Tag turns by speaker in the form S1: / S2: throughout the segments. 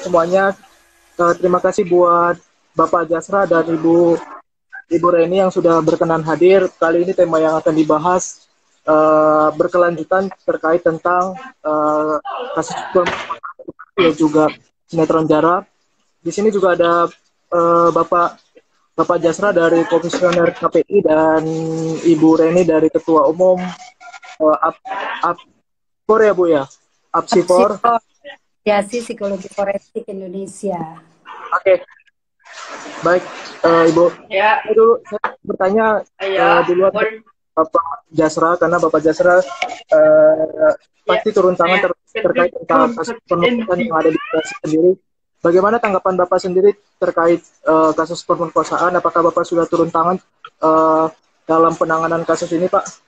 S1: semuanya. Terima kasih buat Bapak Jasra dan Ibu Reni yang sudah berkenan hadir. Kali ini tema yang akan dibahas berkelanjutan terkait tentang kasus dan juga sinetron Jara. Di sini juga ada Bapak Jasra dari Komisioner KPI dan Ibu Reni dari Ketua Umum APSIFOR ya Bu ya? APSIFOR.
S2: Asosiasi Psikologi Forensik Indonesia.
S1: Oke, baik Ibu.
S3: Ya.
S1: Saya bertanya duluan Bapak Jasra, karena Bapak Jasra pasti turun tangan terkait tentang kasus pemerkosaan yang ada di Bekasi sendiri. Bagaimana tanggapan Bapak sendiri terkait kasus pemerkosaan? Apakah Bapak sudah turun tangan dalam penanganan kasus ini, Pak?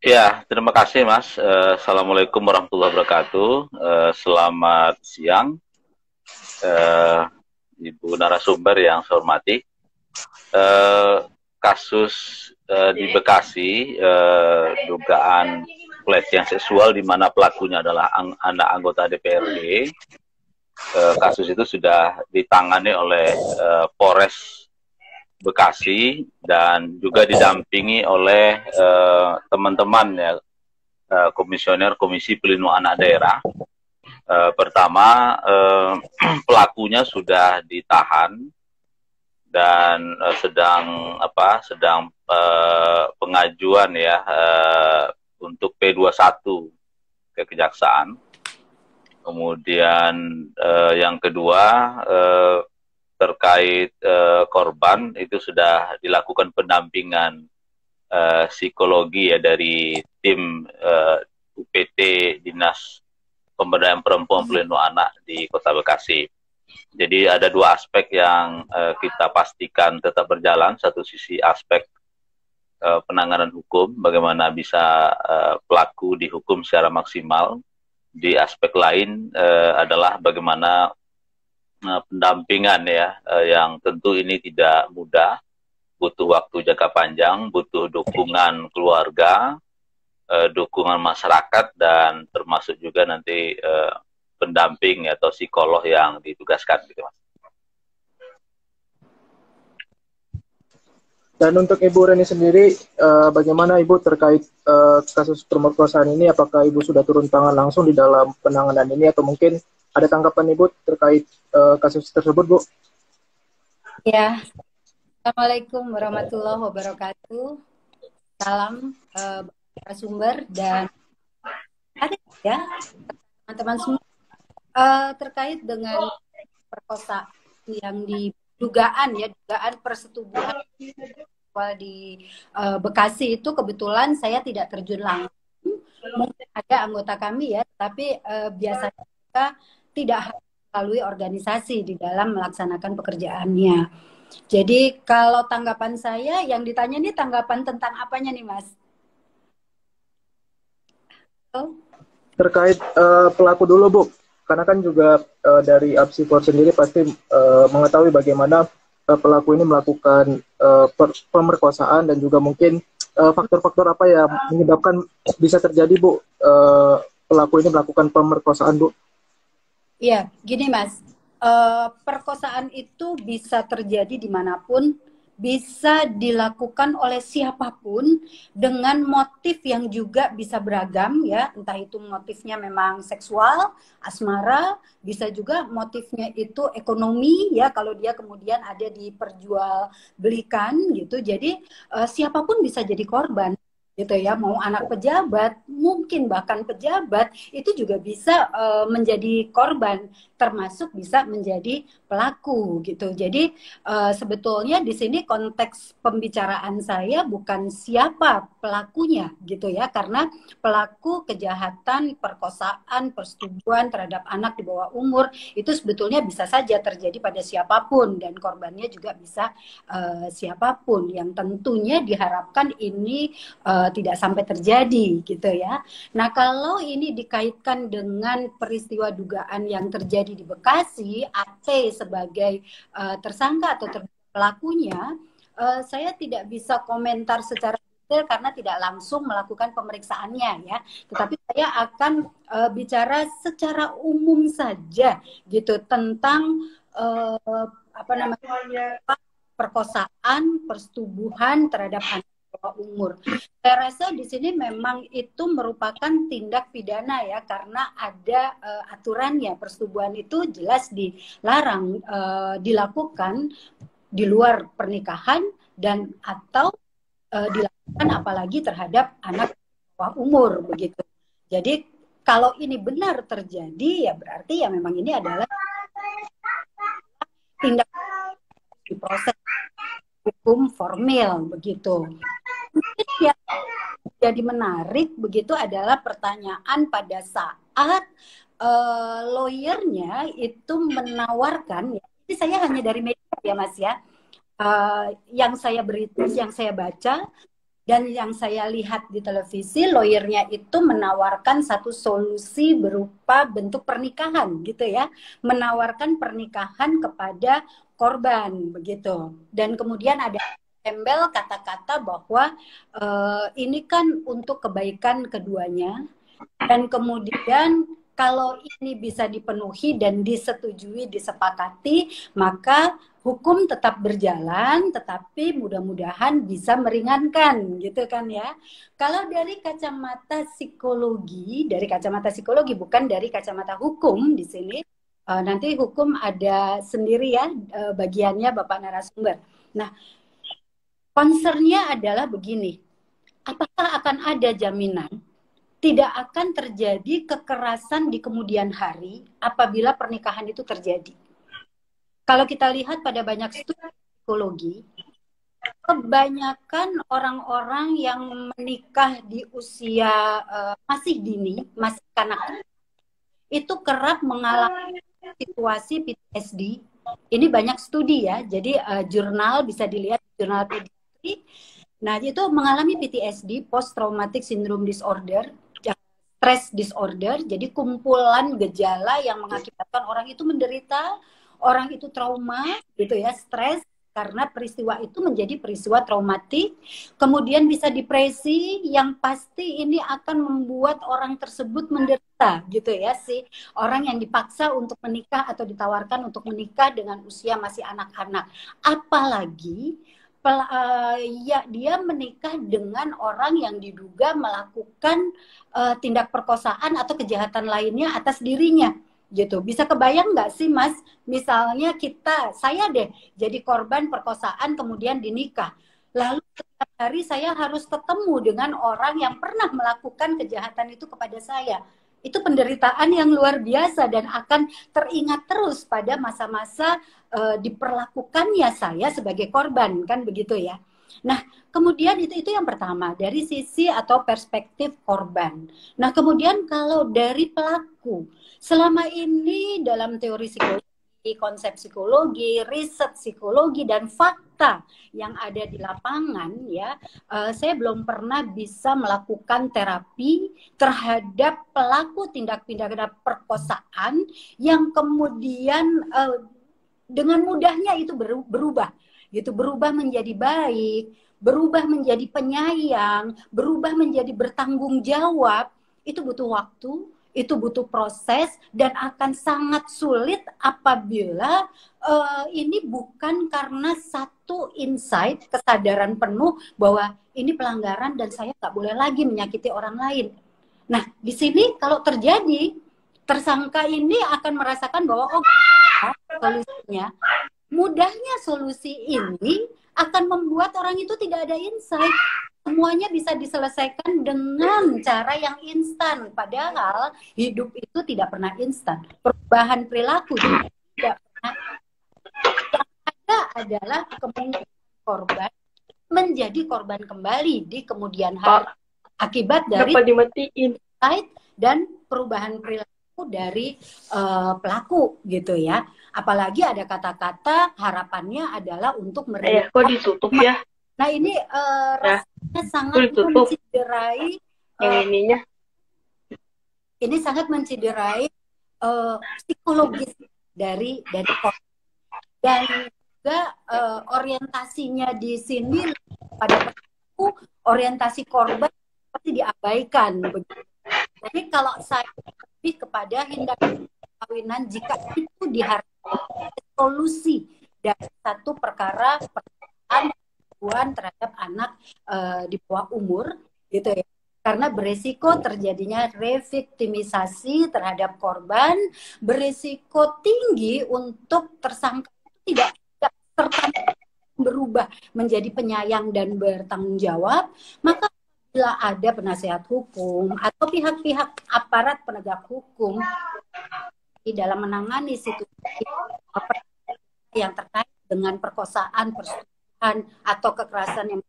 S4: Ya, terima kasih Mas. Assalamualaikum warahmatullahi wabarakatuh. Selamat siang, Ibu narasumber yang saya hormati. Kasus di Bekasi, dugaan pelecehan seksual di mana pelakunya adalah anak anggota DPRD. Kasus itu sudah ditangani oleh Polres Bekasi dan juga didampingi oleh teman-teman ya, komisioner Komisi Pelindungan Anak Daerah. Pertama, pelakunya sudah ditahan dan sedang pengajuan ya untuk P21 ke Kejaksaan. Kemudian yang kedua terkait korban itu sudah dilakukan pendampingan psikologi ya dari tim UPT Dinas Pemberdayaan Perempuan Pelindungan Anak di Kota Bekasi. Jadi ada dua aspek yang kita pastikan tetap berjalan. Satu sisi aspek penanganan hukum, bagaimana bisa pelaku dihukum secara maksimal. Di aspek lain adalah bagaimana pendampingan ya, yang tentu ini tidak mudah, butuh waktu jangka panjang, butuh dukungan keluarga, dukungan masyarakat, dan termasuk juga nanti pendamping atau psikolog yang ditugaskan gitu Mas.
S1: Dan untuk Ibu Reni sendiri, bagaimana Ibu terkait kasus pemerkosaan ini? Apakah Ibu sudah turun tangan langsung di dalam penanganan ini, atau mungkin ada tanggapan Ibu terkait kasus tersebut, Bu?
S2: Ya, Assalamualaikum warahmatullahi wabarakatuh. Salam sumber dan ada ya teman-teman semua terkait dengan perkosaan yang dugaan persetubuhan di Bekasi itu kebetulan saya tidak terjun langsung, mungkin ada anggota kami ya, tapi biasanya kita tidak melalui organisasi di dalam melaksanakan pekerjaannya. Jadi kalau tanggapan saya yang ditanya ini tanggapan tentang apanya nih Mas?
S1: Terkait pelaku dulu Bu, karena kan juga dari APSIFOR sendiri pasti mengetahui bagaimana pelaku ini melakukan pemerkosaan dan juga mungkin faktor-faktor apa yang menyebabkan bisa terjadi Bu pelaku ini melakukan pemerkosaan Bu?
S2: Iya, gini Mas, perkosaan itu bisa terjadi dimanapun, bisa dilakukan oleh siapapun dengan motif yang juga bisa beragam ya, entah itu motifnya memang seksual, asmara, bisa juga motifnya itu ekonomi ya, kalau dia kemudian ada diperjualbelikan gitu. Jadi siapapun bisa jadi korban gitu ya, mau anak pejabat, mungkin bahkan pejabat itu juga bisa menjadi korban, termasuk bisa menjadi pelaku gitu. Jadi sebetulnya di sini konteks pembicaraan saya bukan siapa pelakunya gitu ya, karena pelaku kejahatan perkosaan, persetubuhan terhadap anak di bawah umur itu sebetulnya bisa saja terjadi pada siapapun dan korbannya juga bisa siapapun, yang tentunya diharapkan ini tidak sampai terjadi gitu ya. Nah kalau ini dikaitkan dengan peristiwa dugaan yang terjadi di Bekasi, AT sebagai tersangka atau pelakunya, saya tidak bisa komentar secara detail karena tidak langsung melakukan pemeriksaannya ya. Tetapi saya akan bicara secara umum saja gitu tentang apa namanya perkosaan, persetubuhan terhadap anak di bawah umur. Saya rasa di sini memang itu merupakan tindak pidana ya, karena ada aturannya. Persetubuhan itu jelas dilarang dilakukan di luar pernikahan dan atau dilakukan apalagi terhadap anak di bawah umur begitu. Jadi kalau ini benar terjadi ya berarti ya memang ini adalah tindak diproses hukum formil begitu. Mungkin yang jadi menarik begitu adalah pertanyaan pada saat lawyernya itu menawarkan, ya, ini saya hanya dari media ya Mas ya, yang saya baca dan yang saya lihat di televisi, lawyernya itu menawarkan satu solusi berupa bentuk pernikahan gitu ya, menawarkan pernikahan kepada korban begitu. Dan kemudian ada embel kata-kata bahwa ini kan untuk kebaikan keduanya, dan kemudian kalau ini bisa dipenuhi dan disetujui, disepakati, maka hukum tetap berjalan, tetapi mudah-mudahan bisa meringankan, gitu kan ya. Kalau dari kacamata psikologi bukan dari kacamata hukum di sini, nanti hukum ada sendiri ya bagiannya Bapak narasumber. Nah, concernnya adalah begini, apakah akan ada jaminan tidak akan terjadi kekerasan di kemudian hari apabila pernikahan itu terjadi? Kalau kita lihat pada banyak studi psikologi, kebanyakan orang-orang yang menikah di usia masih dini, masih kanak-kanak, itu kerap mengalami situasi PTSD. Ini banyak studi ya, jadi jurnal bisa dilihat, jurnal pediatri. Nah, itu mengalami PTSD, Post Traumatic Syndrome Disorder, stress disorder, jadi kumpulan gejala yang mengakibatkan orang itu menderita, orang itu trauma, gitu ya, stres karena peristiwa itu menjadi peristiwa traumatik, kemudian bisa depresi, yang pasti ini akan membuat orang tersebut menderita, gitu ya, si orang yang dipaksa untuk menikah atau ditawarkan untuk menikah dengan usia masih anak-anak, apalagi ya dia menikah dengan orang yang diduga melakukan tindak perkosaan atau kejahatan lainnya atas dirinya gitu. Bisa kebayang nggak sih Mas, misalnya saya deh jadi korban perkosaan kemudian dinikah, lalu setiap hari saya harus ketemu dengan orang yang pernah melakukan kejahatan itu kepada saya. Itu penderitaan yang luar biasa dan akan teringat terus pada masa-masa diperlakukannya saya sebagai korban, kan begitu ya. Nah, kemudian itu yang pertama dari sisi atau perspektif korban. Nah, kemudian kalau dari pelaku, selama ini dalam teori psikologi, konsep psikologi, riset psikologi dan fakta yang ada di lapangan ya, saya belum pernah bisa melakukan terapi terhadap pelaku tindak pidana perkosaan yang kemudian dengan mudahnya itu berubah gitu, berubah menjadi baik, berubah menjadi penyayang, berubah menjadi bertanggung jawab. Itu butuh waktu, itu butuh proses, dan akan sangat sulit apabila ini bukan karena satu insight, kesadaran penuh bahwa ini pelanggaran dan saya nggak boleh lagi menyakiti orang lain. Nah, di sini kalau terjadi, tersangka ini akan merasakan bahwa solusinya, mudahnya solusi ini akan membuat orang itu tidak ada insight. Semuanya bisa diselesaikan dengan cara yang instan. Padahal hidup itu tidak pernah instan. Perubahan perilaku tidak pernah. Yang ada adalah kemungkinan korban menjadi korban kembali di kemudian hari. Akibat dari insight dan perubahan perilaku dari pelaku gitu ya. Apalagi ada kata-kata harapannya adalah untuk mereka.
S3: Kok ditutup ya?
S2: Nah ini rasanya sangat menciderai
S3: ininya.
S2: Ini sangat menciderai psikologis dari korban. Dan juga orientasinya di sini pada orientasi korban seperti diabaikan. Jadi kalau saya lebih kepada hindari perkawinan jika itu diharapkan solusi dari satu perkara perempuan terhadap anak di bawah umur, gitu ya. Karena beresiko terjadinya reviktimisasi terhadap korban, beresiko tinggi untuk tersangka tidak serta berubah menjadi penyayang dan bertanggung jawab, maka bila ada penasehat hukum atau pihak-pihak aparat penegak hukum di dalam menangani situasi yang terkait dengan perkosaan, persetubuhan atau kekerasan yang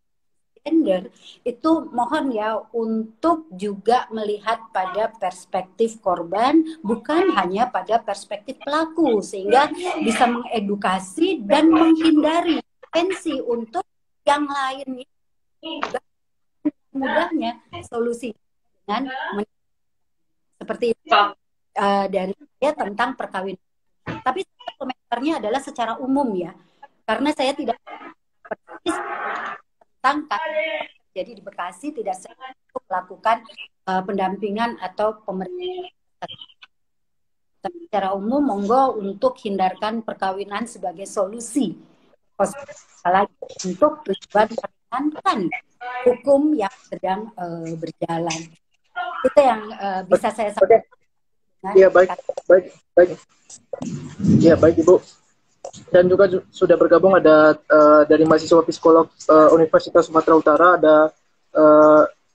S2: gender, itu mohon ya untuk juga melihat pada perspektif korban, bukan hanya pada perspektif pelaku, sehingga bisa mengedukasi dan menghindari potensi untuk yang lainnya. Mudahnya solusi dengan seperti itu dari saya tentang perkawinan. Tapi komentarnya adalah secara umum ya, karena saya tidak persis tentang jadi di Bekasi tidak untuk melakukan pendampingan atau pemeriksaan. Secara umum monggo untuk hindarkan perkawinan sebagai solusi apalagi untuk tujuan meringankan hukum yang sedang berjalan. Itu yang bisa saya sampaikan.
S1: Iya, baik. Iya, baik Ibu. Dan juga sudah bergabung ada dari mahasiswa psikolog Universitas Sumatera Utara, ada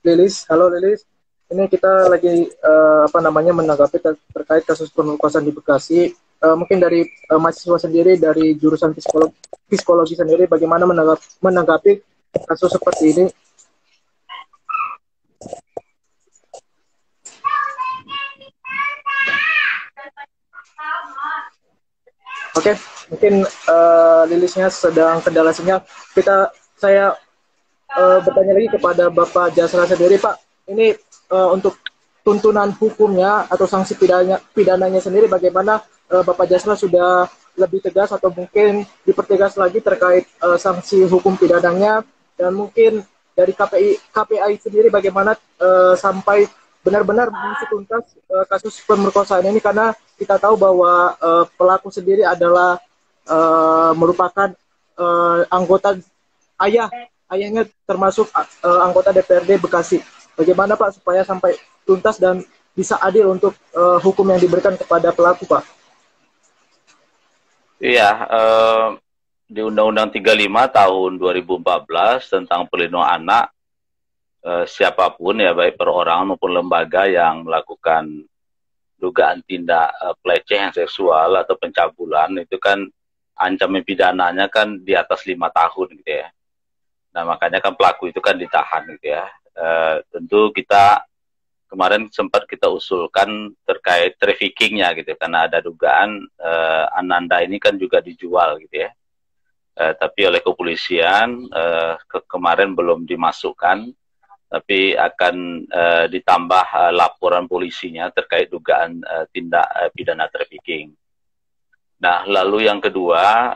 S1: Lilis. Halo Lilis. Ini kita lagi menanggapi terkait kasus pemerkosaan di Bekasi. Mungkin dari mahasiswa sendiri dari jurusan psikologi sendiri bagaimana menanggapi kasus seperti ini? Oke, mungkin Lilisnya sedang kendala sinyal. Saya bertanya lagi kepada Bapak Jasra sendiri, Pak. Ini untuk tuntunan hukumnya atau sanksi pidananya sendiri, bagaimana Bapak Jasra sudah lebih tegas atau mungkin dipertegas lagi terkait sanksi hukum pidananya, dan mungkin dari KPI sendiri bagaimana sampai benar-benar mengusut tuntas kasus pemerkosaan ini, karena kita tahu bahwa pelaku sendiri adalah merupakan anggota ayahnya termasuk anggota DPRD Bekasi. Bagaimana Pak supaya sampai tuntas dan bisa adil untuk hukum yang diberikan kepada pelaku, Pak?
S4: Iya, di Undang-Undang 35 tahun 2014 tentang perlindungan anak, siapapun ya baik perorangan maupun lembaga yang melakukan dugaan tindak pelecehan seksual atau pencabulan itu kan ancaman pidananya kan di atas 5 tahun gitu ya. Nah makanya kan pelaku itu kan ditahan gitu ya. Tentu kita kemarin sempat kita usulkan terkait traffickingnya gitu, karena ada dugaan Ananda ini kan juga dijual gitu ya. Tapi oleh kepolisian kemarin belum dimasukkan, tapi akan ditambah laporan polisinya terkait dugaan tindak pidana trafficking. Nah, lalu yang kedua,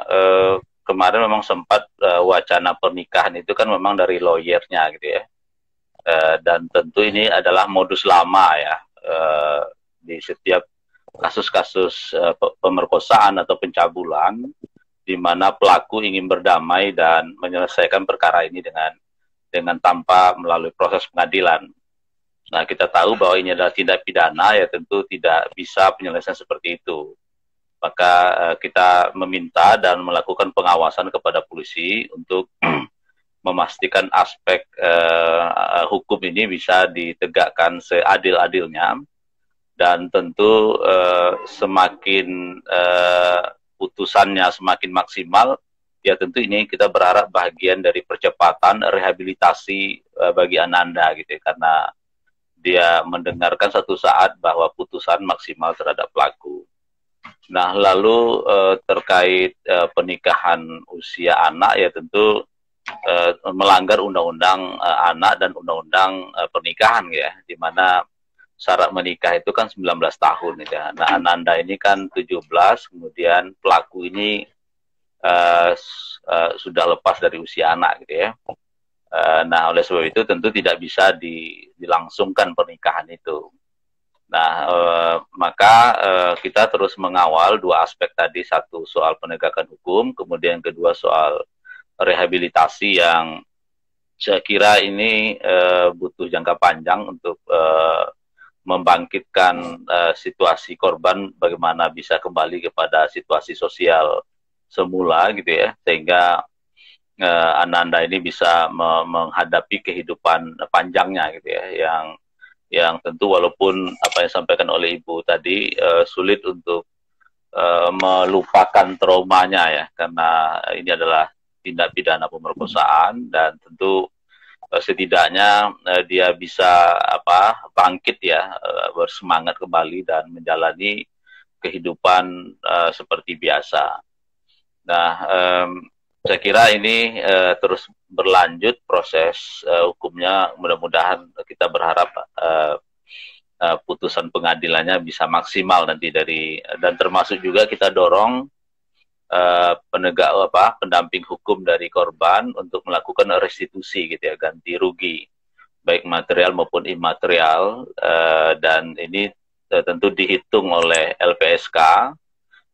S4: kemarin memang sempat wacana pernikahan itu kan memang dari lawyernya gitu ya. Dan tentu ini adalah modus lama ya, di setiap kasus-kasus pemerkosaan atau pencabulan, di mana pelaku ingin berdamai dan menyelesaikan perkara ini dengan tanpa melalui proses pengadilan. Nah, kita tahu bahwa ini adalah tindak pidana, ya tentu tidak bisa penyelesaian seperti itu. Maka kita meminta dan melakukan pengawasan kepada polisi untuk memastikan aspek hukum ini bisa ditegakkan seadil-adilnya, dan tentu semakin putusannya semakin maksimal, ya tentu ini kita berharap bagian dari percepatan rehabilitasi bagi Ananda gitu ya, karena dia mendengarkan satu saat bahwa putusan maksimal terhadap pelaku. Nah, lalu terkait pernikahan usia anak, ya tentu melanggar undang-undang anak dan undang-undang pernikahan ya, di mana syarat menikah itu kan 19 tahun ya. Nah, Ananda ini kan 17, kemudian pelaku ini sudah lepas dari usia anak gitu ya. Nah, oleh sebab itu tentu tidak bisa dilangsungkan pernikahan itu. Nah, maka kita terus mengawal dua aspek tadi, satu soal penegakan hukum, kemudian kedua soal rehabilitasi yang saya kira ini butuh jangka panjang untuk membangkitkan situasi korban, bagaimana bisa kembali kepada situasi sosial semula gitu ya, sehingga Ananda ini bisa menghadapi kehidupan panjangnya gitu ya, yang tentu walaupun apa yang disampaikan oleh Ibu tadi sulit untuk melupakan traumanya ya, karena ini adalah tindak pidana pemerkosaan, dan tentu setidaknya dia bisa bangkit ya, bersemangat kembali dan menjalani kehidupan seperti biasa. Nah, saya kira ini terus berlanjut proses hukumnya. Mudah-mudahan kita berharap putusan pengadilannya bisa maksimal nanti dan termasuk juga kita dorong pendamping hukum dari korban untuk melakukan restitusi gitu ya, ganti rugi baik material maupun imaterial, dan ini tentu dihitung oleh LPSK.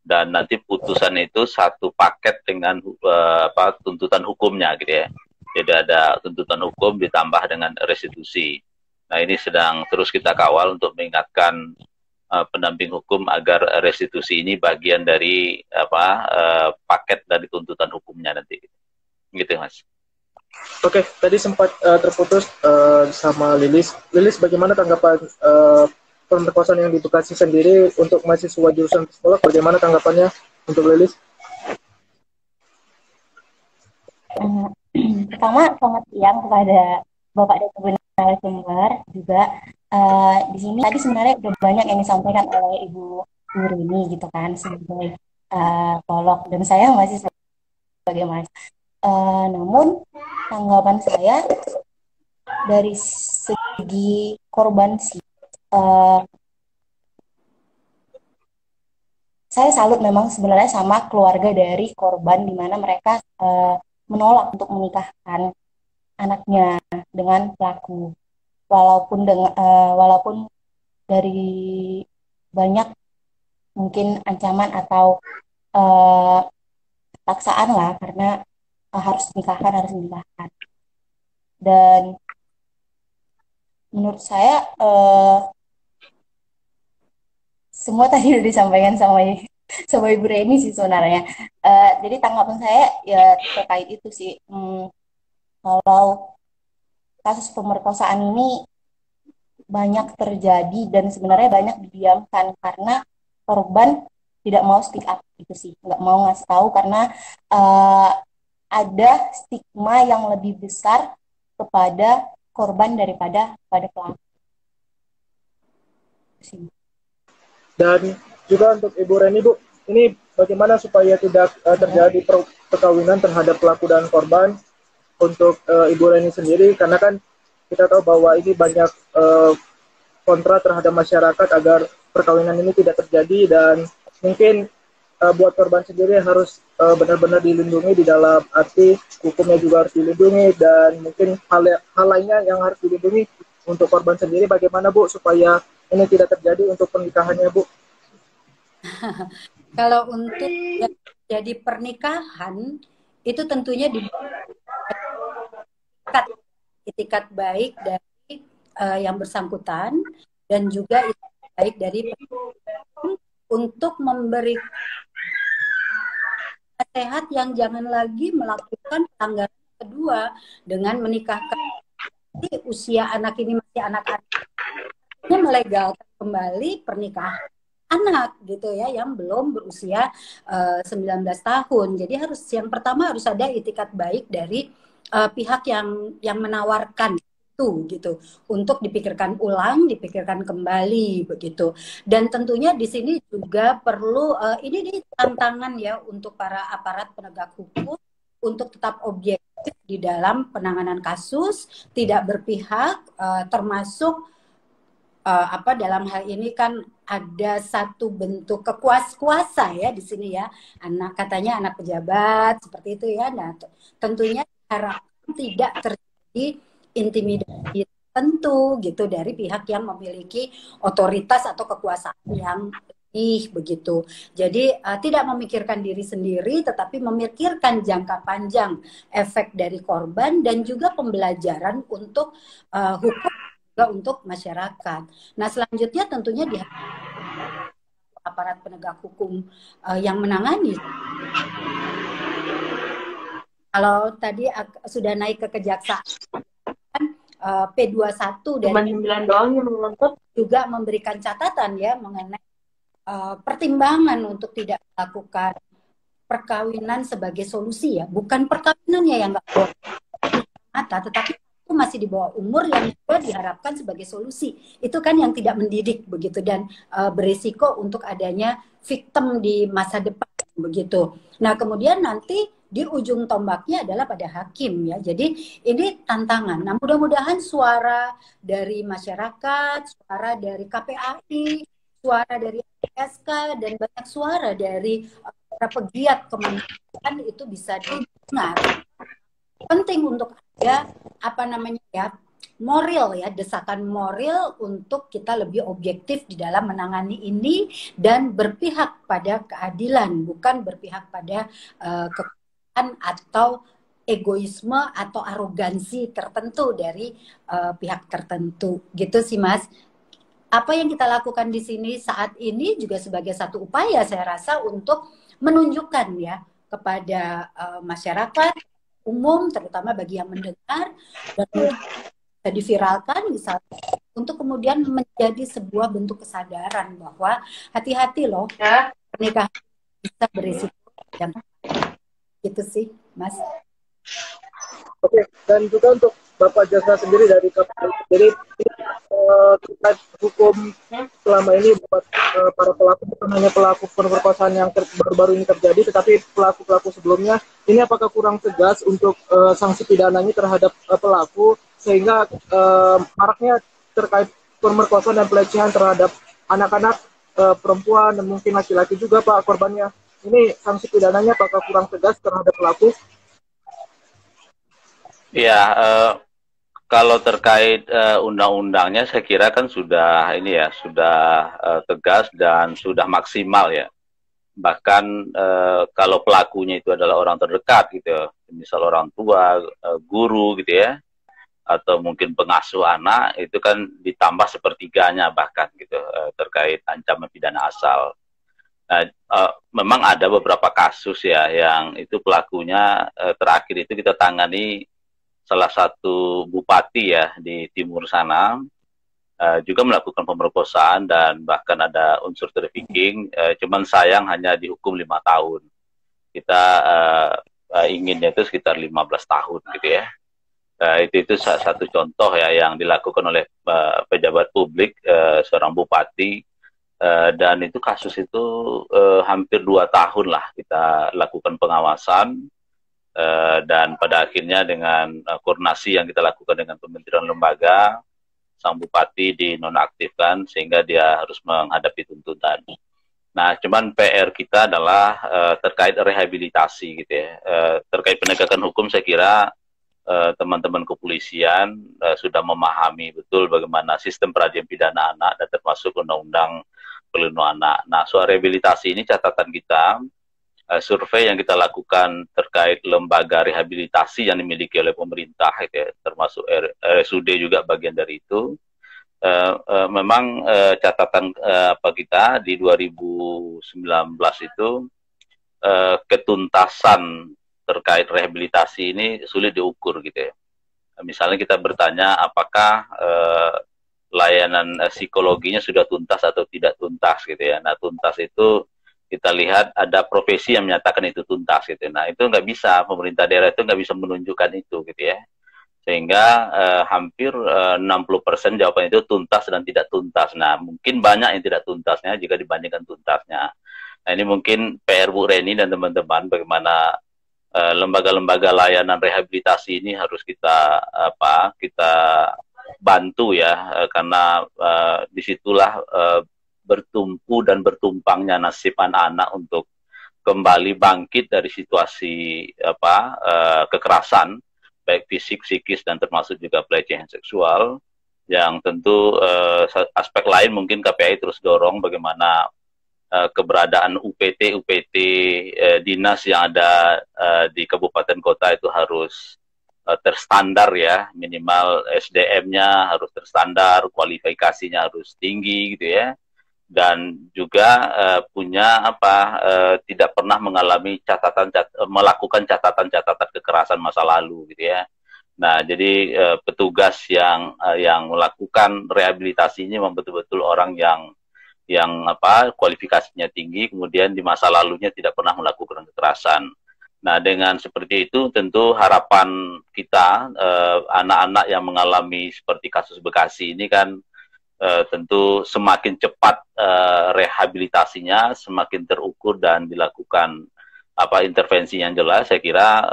S4: Dan nanti putusan itu satu paket dengan tuntutan hukumnya gitu ya. Jadi ada tuntutan hukum ditambah dengan restitusi. Nah, ini sedang terus kita kawal untuk mengingatkan pendamping hukum agar restitusi ini bagian dari paket dari tuntutan hukumnya nanti. Gitu, Mas.
S1: Oke, tadi sempat terputus sama Lilis. Lilis, bagaimana tanggapan pemerkosaan yang di Bekasi sendiri untuk mahasiswa jurusan psikolog? Bagaimana tanggapannya untuk Lilis?
S3: Pertama, selamat siang kepada Bapak dan Ibu narasumber juga. Di sini tadi sebenarnya udah banyak yang disampaikan oleh Ibu Nurini gitu kan, sebagai psikolog, dan saya masih sebagai mahasiswa. Namun tanggapan saya dari segi korban sih, saya salut memang sebenarnya sama keluarga dari korban, di mana mereka menolak untuk menikahkan anaknya dengan pelaku, walaupun dari banyak mungkin ancaman atau paksaan lah, karena harus dinikahkan. Dan menurut saya semua tadi udah disampaikan sama Ibu Reni sih sebenarnya. Jadi tanggapan saya ya terkait itu sih. Kalau kasus pemerkosaan ini banyak terjadi dan sebenarnya banyak didiamkan karena korban tidak mau speak up gitu sih, nggak mau ngasih tahu karena ada stigma yang lebih besar kepada korban daripada pada pelaku.
S1: Dan juga untuk Ibu Reni, Bu, ini bagaimana supaya tidak terjadi perkawinan terhadap pelaku dan korban untuk Ibu Reni sendiri, karena kan kita tahu bahwa ini banyak kontra terhadap masyarakat agar perkawinan ini tidak terjadi, dan mungkin buat korban sendiri harus benar-benar dilindungi, di dalam arti hukumnya juga harus dilindungi, dan mungkin hal lainnya yang harus dilindungi untuk korban sendiri. Bagaimana, Bu, supaya ini tidak terjadi untuk pernikahannya, Bu?
S2: Kalau untuk jadi pernikahan itu tentunya itikat baik dari yang bersangkutan, dan juga itikat baik dari untuk memberi nasihat yang jangan lagi melakukan pelanggaran kedua dengan menikahkan. Usia anak ini masih anak-anak, melegalkan kembali pernikahan anak gitu ya, yang belum berusia 19 tahun. Jadi yang pertama harus ada itikat baik dari pihak yang menawarkan itu gitu, untuk dipikirkan ulang, dipikirkan kembali begitu. Dan tentunya di sini juga perlu ini tantangan ya untuk para aparat penegak hukum untuk tetap objektif di dalam penanganan kasus, tidak berpihak, termasuk dalam hal ini kan ada satu bentuk kuasa ya di sini ya, katanya anak pejabat seperti itu ya. Nah, tentunya harapkan tidak terjadi intimidasi tertentu gitu dari pihak yang memiliki otoritas atau kekuasaan yang begitu. Jadi tidak memikirkan diri sendiri, tetapi memikirkan jangka panjang efek dari korban dan juga pembelajaran untuk hukum juga untuk masyarakat. Nah, selanjutnya tentunya di aparat penegak hukum yang menangani. Kalau tadi sudah naik ke kejaksaan, P21 dari
S5: 9 doang yang menonton
S2: juga memberikan catatan ya mengenai pertimbangan untuk tidak melakukan perkawinan sebagai solusi ya, bukan perkawinannya yang nggak boleh mata, tetapi itu masih di bawah umur yang juga diharapkan sebagai solusi. Itu kan yang tidak mendidik begitu dan berisiko untuk adanya victim di masa depan begitu. Nah, kemudian nanti di ujung tombaknya adalah pada hakim ya. Jadi ini tantangan. Nah, mudah-mudahan suara dari masyarakat, suara dari KPAI, suara dari SK dan banyak suara dari para pegiat kemanusiaan itu bisa didengar. Penting untuk ada moral ya, desakan moral untuk kita lebih objektif di dalam menangani ini dan berpihak pada keadilan, bukan berpihak pada kekuasaan atau egoisme atau arogansi tertentu dari pihak tertentu. Gitu sih, Mas. Apa yang kita lakukan di sini saat ini juga sebagai satu upaya saya rasa untuk menunjukkan ya kepada masyarakat umum, terutama bagi yang mendengar, dan bisa diviralkan misalnya untuk kemudian menjadi sebuah bentuk kesadaran bahwa hati-hati loh pernikahan bisa berisiko yang gitu sih, Mas.
S1: Oke, dan juga untuk Bapak Jasra sendiri dari KPI sendiri, terkait hukum selama ini buat para pelaku, bukan hanya pelaku pemerkosaan yang baru-baru ini terjadi, tetapi pelaku-pelaku sebelumnya, ini apakah kurang tegas untuk sanksi pidananya terhadap pelaku, sehingga maraknya terkait pemerkosaan dan pelecehan terhadap anak-anak, perempuan, dan mungkin laki-laki juga Pak korbannya. Ini sanksi pidananya apakah kurang tegas terhadap pelaku?
S4: Ya, kalau terkait undang-undangnya, saya kira kan sudah ini ya, sudah tegas dan sudah maksimal ya. Bahkan kalau pelakunya itu adalah orang terdekat gitu, misal orang tua, guru gitu ya, atau mungkin pengasuh anak, itu kan ditambah sepertiganya bahkan gitu terkait ancaman pidana asal. Nah, memang ada beberapa kasus ya yang itu pelakunya terakhir itu kita tangani salah satu bupati ya di timur sana juga melakukan pemerkosaan dan bahkan ada unsur trafficking, cuman sayang hanya dihukum 5 tahun. Kita inginnya itu sekitar 15 tahun gitu ya. Itu satu contoh ya yang dilakukan oleh pejabat publik, seorang bupati, dan itu kasus itu hampir 2 tahun lah kita lakukan pengawasan. Dan pada akhirnya dengan koordinasi yang kita lakukan dengan kementerian lembaga, sang bupati dinonaktifkan sehingga dia harus menghadapi tuntutan. Nah, cuman PR kita adalah terkait rehabilitasi gitu ya. Terkait penegakan hukum saya kira teman-teman kepolisian sudah memahami betul bagaimana sistem peradilan pidana anak dan termasuk undang-undang perlindungan anak. Nah, soal rehabilitasi ini catatan kita, survei yang kita lakukan terkait lembaga rehabilitasi yang dimiliki oleh pemerintah, gitu ya, termasuk RSUD juga bagian dari itu. Memang catatan kita di 2019 itu ketuntasan terkait rehabilitasi ini sulit diukur gitu ya. Misalnya kita bertanya apakah layanan psikologinya sudah tuntas atau tidak tuntas gitu ya. Nah, tuntas itu kita lihat ada profesi yang menyatakan itu tuntas gitu. Nah, itu nggak bisa, pemerintah daerah itu nggak bisa menunjukkan itu gitu ya. Sehingga hampir 60% jawaban itu tuntas dan tidak tuntas. Nah, mungkin banyak yang tidak tuntasnya jika dibandingkan tuntasnya. Nah, ini mungkin PR Bu Reni dan teman-teman bagaimana lembaga-lembaga layanan rehabilitasi ini harus kita bantu ya, karena disitulah bertumpu dan bertumpangnya nasib anak-anak untuk kembali bangkit dari situasi kekerasan baik fisik, psikis, dan termasuk juga pelecehan seksual, yang tentu aspek lain mungkin KPAI terus dorong bagaimana keberadaan UPT dinas yang ada di kabupaten kota itu harus terstandar ya, minimal SDM-nya harus terstandar, kualifikasinya harus tinggi gitu ya, dan juga punya tidak pernah mengalami melakukan catatan kekerasan masa lalu gitu ya. Nah, jadi petugas yang melakukan rehabilitasi ini memang betul-betul orang yang kualifikasinya tinggi, kemudian di masa lalunya tidak pernah melakukan kekerasan. Nah, dengan seperti itu tentu harapan kita anak-anak yang mengalami seperti kasus Bekasi ini kan tentu semakin cepat rehabilitasinya, semakin terukur dan dilakukan intervensi yang jelas. Saya kira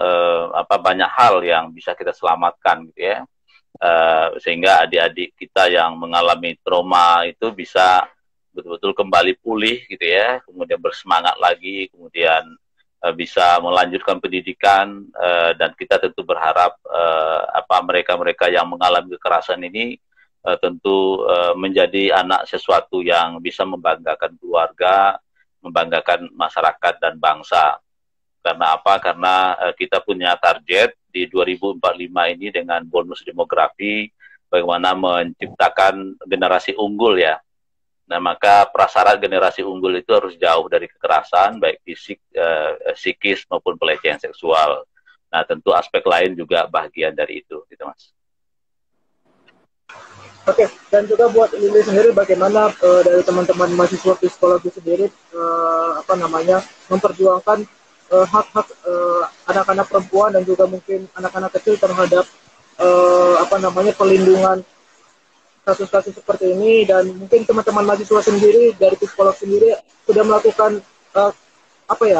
S4: banyak hal yang bisa kita selamatkan gitu ya, sehingga adik-adik kita yang mengalami trauma itu bisa betul-betul kembali pulih gitu ya, kemudian bersemangat lagi, kemudian bisa melanjutkan pendidikan, dan kita tentu berharap mereka-mereka yang mengalami kekerasan ini tentu menjadi anak sesuatu yang bisa membanggakan keluarga, membanggakan masyarakat dan bangsa. Karena apa? Karena kita punya target di 2045 ini dengan bonus demografi, bagaimana menciptakan generasi unggul ya. Nah, maka prasyarat generasi unggul itu harus jauh dari kekerasan, baik fisik, psikis, maupun pelecehan seksual. Nah, tentu aspek lain juga bagian dari itu, gitu Mas.
S1: Oke, dan juga buat Lili sendiri, bagaimana dari teman-teman mahasiswa psikologi sendiri, memperjuangkan hak-hak anak-anak perempuan dan juga mungkin anak-anak kecil terhadap pelindungan kasus-kasus seperti ini, dan mungkin teman-teman mahasiswa sendiri dari psikolog sendiri sudah melakukan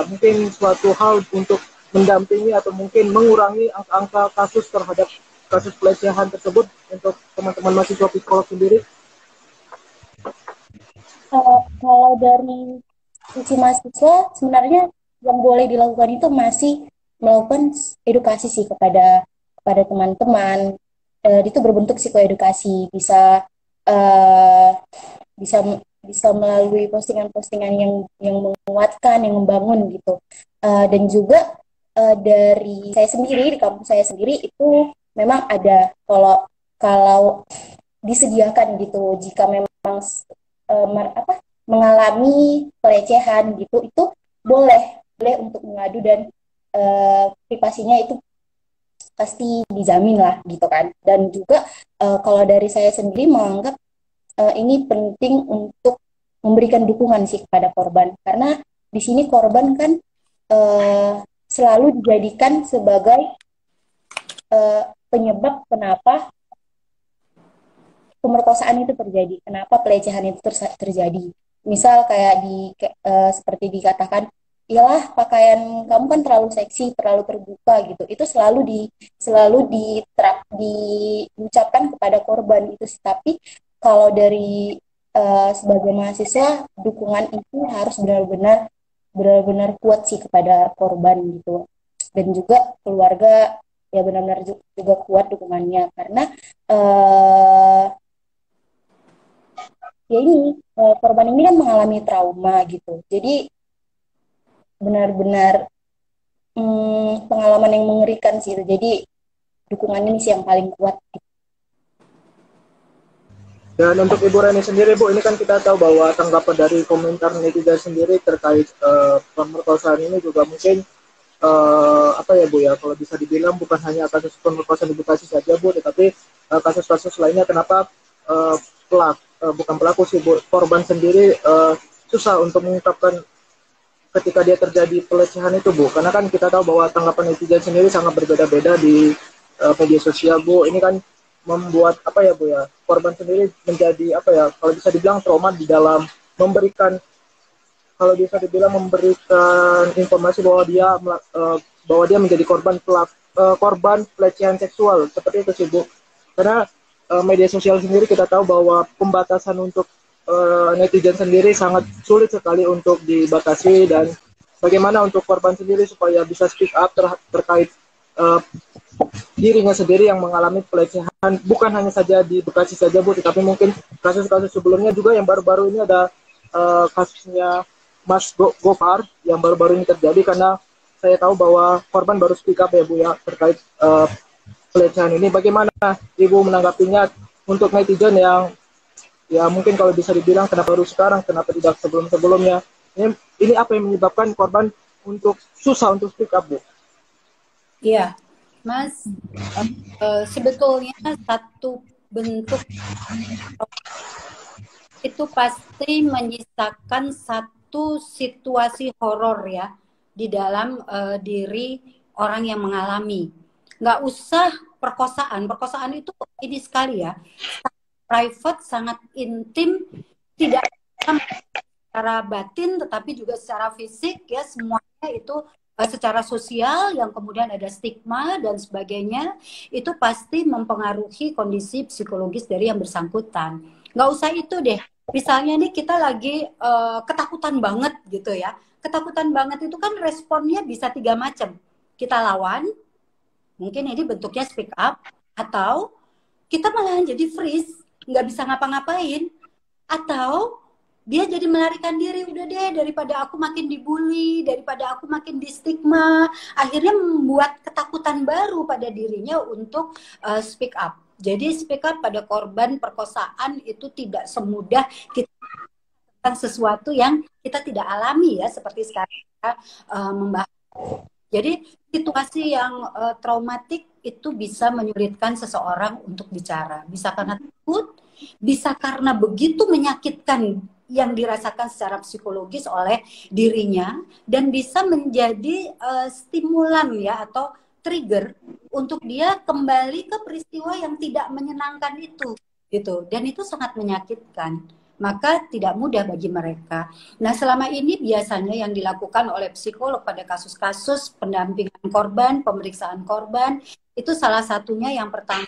S1: mungkin suatu hal untuk mendampingi atau mungkin mengurangi angka kasus terhadap kasus pelecehan tersebut untuk teman-teman mahasiswa psikolog sendiri.
S3: Kalau dari sisi mahasiswa sebenarnya yang boleh dilakukan itu masih melakukan edukasi sih kepada teman-teman. Itu berbentuk psikoedukasi, bisa melalui postingan-postingan yang menguatkan, yang membangun gitu. Dan juga dari saya sendiri, di kampus saya sendiri itu memang ada, kalau disediakan gitu, jika memang mengalami pelecehan gitu, itu boleh untuk mengadu, dan privasinya itu pasti dijamin lah gitu kan. Dan juga kalau dari saya sendiri menganggap ini penting untuk memberikan dukungan sih kepada korban, karena di sini korban kan selalu dijadikan sebagai penyebab kenapa pemerkosaan itu terjadi, kenapa pelecehan itu terjadi. Misal kayak seperti dikatakan, iyalah pakaian kamu kan terlalu seksi, terlalu terbuka gitu. Itu selalu diucapkan kepada korban itu. Tapi kalau dari sebagai mahasiswa, dukungan itu harus benar-benar kuat sih kepada korban gitu. Dan juga keluarga ya benar-benar juga kuat dukungannya, karena korban ini kan mengalami trauma gitu. Jadi benar-benar pengalaman yang mengerikan sih. Jadi dukungan ini sih yang paling kuat.
S1: Dan untuk Ibu Reni sendiri, Bu, ini kan kita tahu bahwa tanggapan dari komentar netizen sendiri terkait pemerkosaan ini juga mungkin Bu ya, kalau bisa dibilang bukan hanya kasus pemerkosaan di Bekasi saja, Bu, tetapi kasus-kasus lainnya. Kenapa bukan pelaku sih, Bu, korban sendiri susah untuk mengungkapkan ketika dia terjadi pelecehan itu, Bu, karena kan kita tahu bahwa tanggapan netizen sendiri sangat berbeda-beda di media sosial, Bu. Ini kan membuat Bu ya, korban sendiri menjadi kalau bisa dibilang trauma di dalam memberikan informasi bahwa dia menjadi korban pelecehan seksual, seperti itu sih, Bu. Karena media sosial sendiri kita tahu bahwa pembatasan untuk netizen sendiri sangat sulit sekali untuk dibatasi, dan bagaimana untuk korban sendiri supaya bisa speak up terkait uh, dirinya sendiri yang mengalami pelecehan, bukan hanya saja di Bekasi saja Bu, tetapi mungkin kasus-kasus sebelumnya juga yang baru-baru ini ada kasusnya Mas Gofar yang baru-baru ini terjadi, karena saya tahu bahwa korban baru speak up ya Bu ya terkait pelecehan ini. Bagaimana Ibu menanggapinya untuk netizen yang ya mungkin kalau bisa dibilang kenapa baru sekarang, kenapa tidak sebelum-sebelumnya? Ini apa yang menyebabkan korban untuk susah untuk speak up Bu?
S2: Iya, Mas, sebetulnya satu bentuk itu pasti menyisakan satu situasi horor ya di dalam diri orang yang mengalami. Nggak usah perkosaan itu ini sekali ya, private, sangat intim, tidak secara batin tetapi juga secara fisik ya, semuanya itu secara sosial yang kemudian ada stigma dan sebagainya, itu pasti mempengaruhi kondisi psikologis dari yang bersangkutan. Nggak usah itu deh, misalnya nih kita lagi ketakutan banget gitu ya, ketakutan banget itu kan responnya bisa 3 macam. Kita lawan, mungkin ini bentuknya speak up, atau kita malahan jadi freeze, nggak bisa ngapa-ngapain, atau dia jadi melarikan diri, udah deh daripada aku makin dibully, daripada aku makin di stigma, akhirnya membuat ketakutan baru pada dirinya untuk speak up. Jadi speak up pada korban perkosaan itu tidak semudah kita tentang sesuatu yang kita tidak alami ya, seperti sekarang kita membahas. Jadi situasi yang traumatik itu bisa menyulitkan seseorang untuk bicara, bisa karena takut, bisa karena begitu menyakitkan yang dirasakan secara psikologis oleh dirinya, dan bisa menjadi stimulan ya atau trigger untuk dia kembali ke peristiwa yang tidak menyenangkan itu gitu, dan itu sangat menyakitkan, maka tidak mudah bagi mereka. Nah, selama ini biasanya yang dilakukan oleh psikolog pada kasus-kasus pendampingan korban, pemeriksaan korban, itu salah satunya yang pertama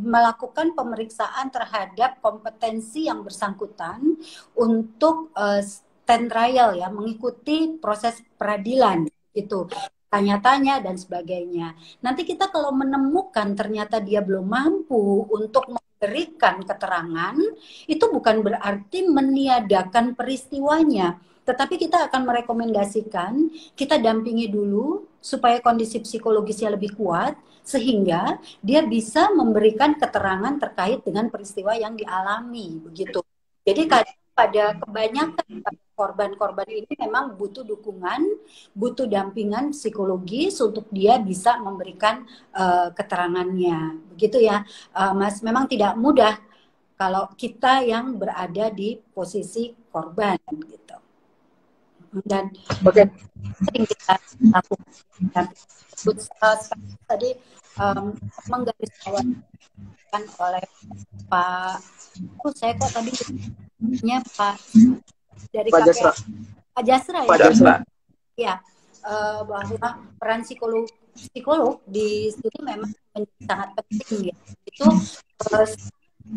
S2: melakukan pemeriksaan terhadap kompetensi yang bersangkutan untuk stand trial ya, mengikuti proses peradilan gitu, tanya-tanya dan sebagainya. Nanti kita kalau menemukan ternyata dia belum mampu untuk memberikan keterangan, itu bukan berarti meniadakan peristiwanya, tetapi kita akan merekomendasikan kita dampingi dulu supaya kondisi psikologisnya lebih kuat, sehingga dia bisa memberikan keterangan terkait dengan peristiwa yang dialami begitu. Jadi pada kebanyakan korban-korban ini memang butuh dukungan, butuh dampingan psikologis untuk dia bisa memberikan keterangannya begitu ya, Mas. Memang tidak mudah kalau kita yang berada di posisi korban gitu. Dan sering kita lakukan tadi menggarisbawahi oleh Pak, saya kok tadi nya Pak dari
S1: Pak Jasra.
S2: Pak Jasra ya.
S4: Pak Jasra.
S2: Ya, bahwa peran psikolog di sini memang sangat penting ya. Itu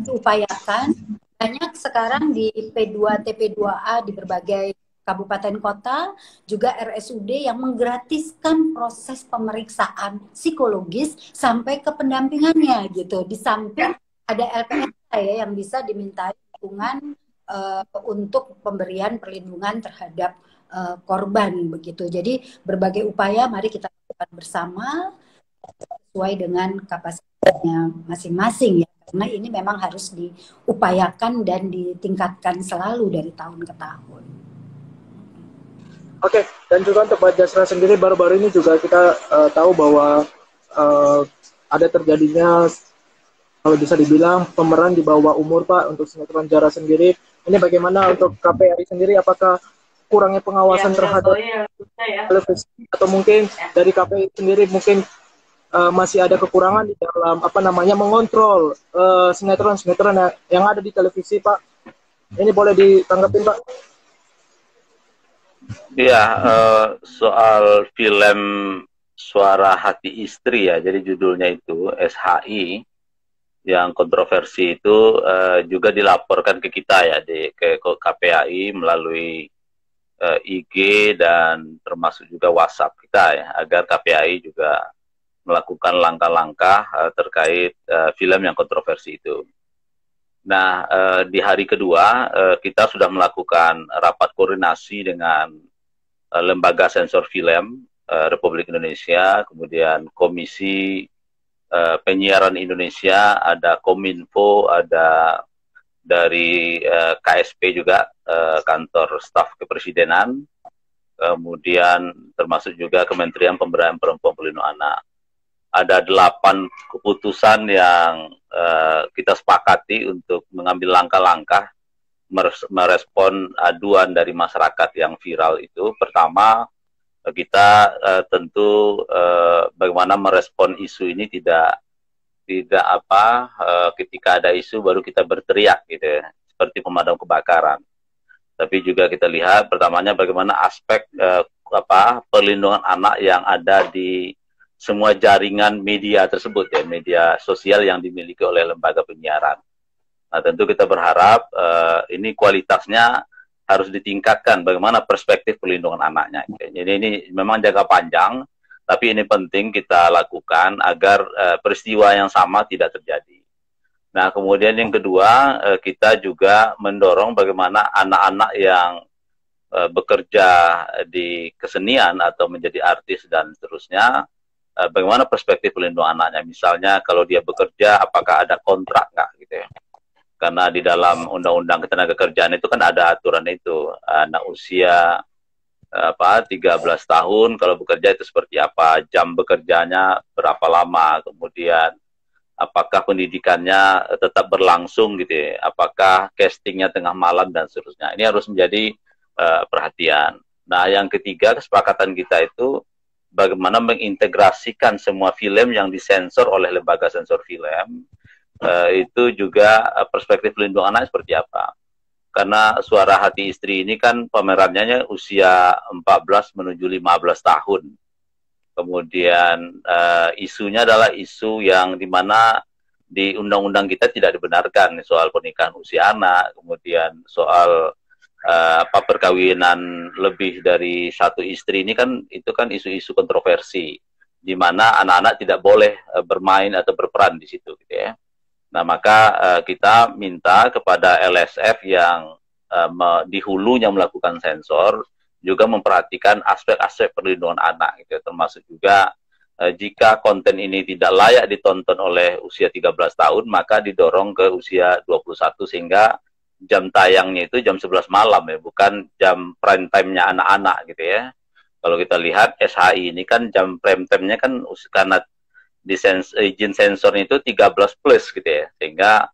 S2: diupayakan banyak sekarang di P2 TP2A di berbagai kabupaten kota, juga RSUD yang menggratiskan proses pemeriksaan psikologis sampai ke pendampingannya gitu. Di samping ada LPSK ya yang bisa dimintai dukungan untuk pemberian perlindungan terhadap korban begitu. Jadi berbagai upaya mari kita lakukan bersama sesuai dengan kapasitasnya masing-masing ya. Karena ini memang harus diupayakan dan ditingkatkan selalu dari tahun ke tahun.
S1: Oke, dan juga untuk Pak Jasra sendiri, baru-baru ini juga kita tahu bahwa ada terjadinya, kalau bisa dibilang, pemeran di bawah umur Pak untuk sinetron Jara sendiri. Ini bagaimana untuk KPRI sendiri, apakah kurangnya pengawasan terhadap televisi, atau mungkin dari KPI sendiri mungkin masih ada kekurangan di dalam mengontrol sinetron-sinetron yang ada di televisi Pak? Ini boleh ditanggapin Pak?
S4: Iya, soal film Suara Hati Istri ya, jadi judulnya itu SHI, yang kontroversi itu juga dilaporkan ke kita ya, ke KPAI melalui IG dan termasuk juga WhatsApp kita ya, agar KPAI juga melakukan langkah-langkah terkait film yang kontroversi itu. Nah, di hari kedua kita sudah melakukan rapat koordinasi dengan lembaga sensor film Republik Indonesia, kemudian Komisi Penyiaran Indonesia, ada Kominfo, ada dari KSP juga, Kantor Staf Kepresidenan, kemudian termasuk juga Kementerian Pemberdayaan Perempuan Pelindungan Anak. Ada 8 keputusan yang kita sepakati untuk mengambil langkah-langkah merespon aduan dari masyarakat yang viral itu. Pertama, kita tentu bagaimana merespon isu ini tidak ketika ada isu baru kita berteriak gitu ya, seperti pemadam kebakaran. Tapi juga kita lihat pertamanya bagaimana aspek perlindungan anak yang ada di semua jaringan media tersebut ya, media sosial yang dimiliki oleh lembaga penyiaran. Nah, tentu kita berharap ini kualitasnya harus ditingkatkan, bagaimana perspektif perlindungan anaknya. Jadi ini memang jangka panjang, tapi ini penting kita lakukan agar peristiwa yang sama tidak terjadi. Nah, kemudian yang kedua, kita juga mendorong bagaimana anak-anak yang bekerja di kesenian atau menjadi artis dan seterusnya, bagaimana perspektif pelindungan anaknya. Misalnya kalau dia bekerja, apakah ada kontrak nggak gitu ya. Karena di dalam Undang-Undang Ketenagakerjaan itu kan ada aturan itu, anak usia 13 tahun kalau bekerja itu seperti apa, jam bekerjanya berapa lama, kemudian apakah pendidikannya tetap berlangsung gitu ya, apakah castingnya tengah malam dan seterusnya. Ini harus menjadi perhatian. Nah, yang ketiga kesepakatan kita itu bagaimana mengintegrasikan semua film yang disensor oleh lembaga sensor film, itu juga perspektif pelindungan anak seperti apa. Karena Suara Hati Istri ini kan pemerannya usia 14 menuju 15 tahun. Kemudian isunya adalah isu yang dimana di undang-undang kita tidak dibenarkan, soal pernikahan usia anak, kemudian soal perkawinan lebih dari satu istri ini kan, itu kan isu-isu kontroversi, di mana anak-anak tidak boleh bermain atau berperan di situ gitu ya. Nah, maka kita minta kepada LSF yang di hulunya melakukan sensor juga memperhatikan aspek-aspek perlindungan anak gitu, termasuk juga jika konten ini tidak layak ditonton oleh usia 13 tahun, maka didorong ke usia 21 sehingga jam tayangnya itu jam 11 malam ya, bukan jam prime time-nya anak-anak gitu ya. Kalau kita lihat SHI ini kan jam prime time-nya kan karena izin sensornya itu 13 plus gitu ya, sehingga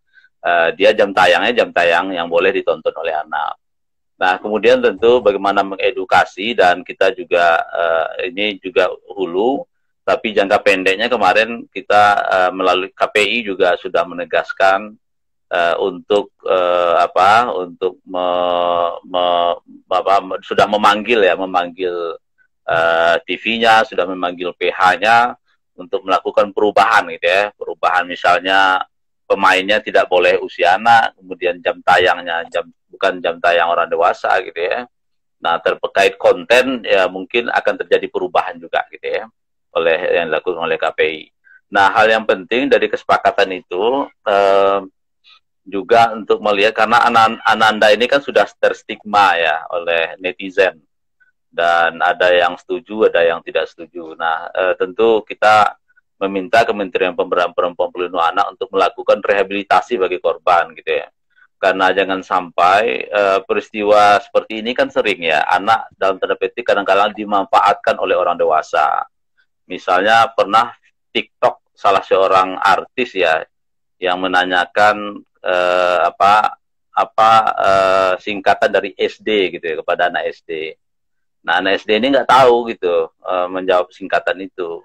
S4: dia jam tayang yang boleh ditonton oleh anak. Nah, kemudian tentu bagaimana mengedukasi, dan kita juga ini juga hulu, tapi jangka pendeknya kemarin kita melalui KPI juga sudah menegaskan untuk sudah memanggil TV-nya, sudah memanggil PH-nya untuk melakukan perubahan gitu ya. Perubahan misalnya pemainnya tidak boleh usia anak, kemudian jam tayangnya bukan jam tayang orang dewasa gitu ya. Nah, terkait konten ya mungkin akan terjadi perubahan juga gitu ya yang dilakukan oleh KPI. Nah, hal yang penting dari kesepakatan itu juga untuk melihat, karena Ananda ini kan sudah terstigma ya oleh netizen, dan ada yang setuju, ada yang tidak setuju. Nah, tentu kita meminta Kementerian Pemberdayaan Perempuan Pelindungan Anak untuk melakukan rehabilitasi bagi korban gitu ya. Karena jangan sampai peristiwa seperti ini kan sering ya, anak dalam tanda petik kadang-kadang dimanfaatkan oleh orang dewasa. Misalnya pernah TikTok salah seorang artis ya yang menanyakan singkatan dari SD gitu ya kepada anak SD. Nah, anak SD ini nggak tahu gitu menjawab singkatan itu.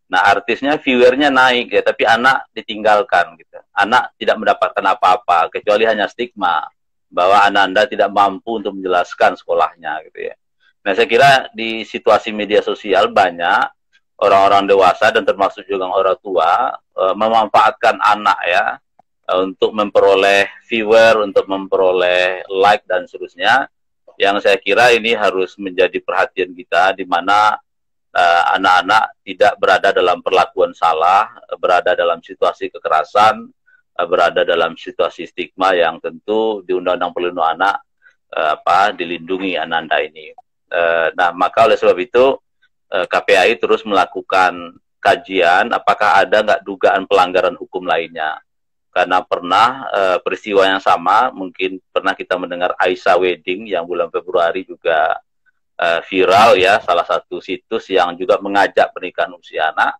S4: Nah, artisnya viewernya naik ya, tapi anak ditinggalkan gitu. Anak tidak mendapatkan apa-apa kecuali hanya stigma bahwa Ananda tidak mampu untuk menjelaskan sekolahnya gitu ya. Nah, saya kira di situasi media sosial banyak orang-orang dewasa dan termasuk juga orang tua memanfaatkan anak ya untuk memperoleh viewer, untuk memperoleh like dan seterusnya. Yang saya kira ini harus menjadi perhatian kita, di mana anak-anak tidak berada dalam perlakuan salah, berada dalam situasi kekerasan, berada dalam situasi stigma yang tentu di Undang-Undang Perlindungan Anak dilindungi Ananda ini. Nah, maka oleh sebab itu KPAI terus melakukan kajian apakah ada nggak dugaan pelanggaran hukum lainnya. Karena pernah peristiwa yang sama, mungkin pernah kita mendengar Aisyah Wedding yang bulan Februari juga viral ya, salah satu situs yang juga mengajak pernikahan usia anak,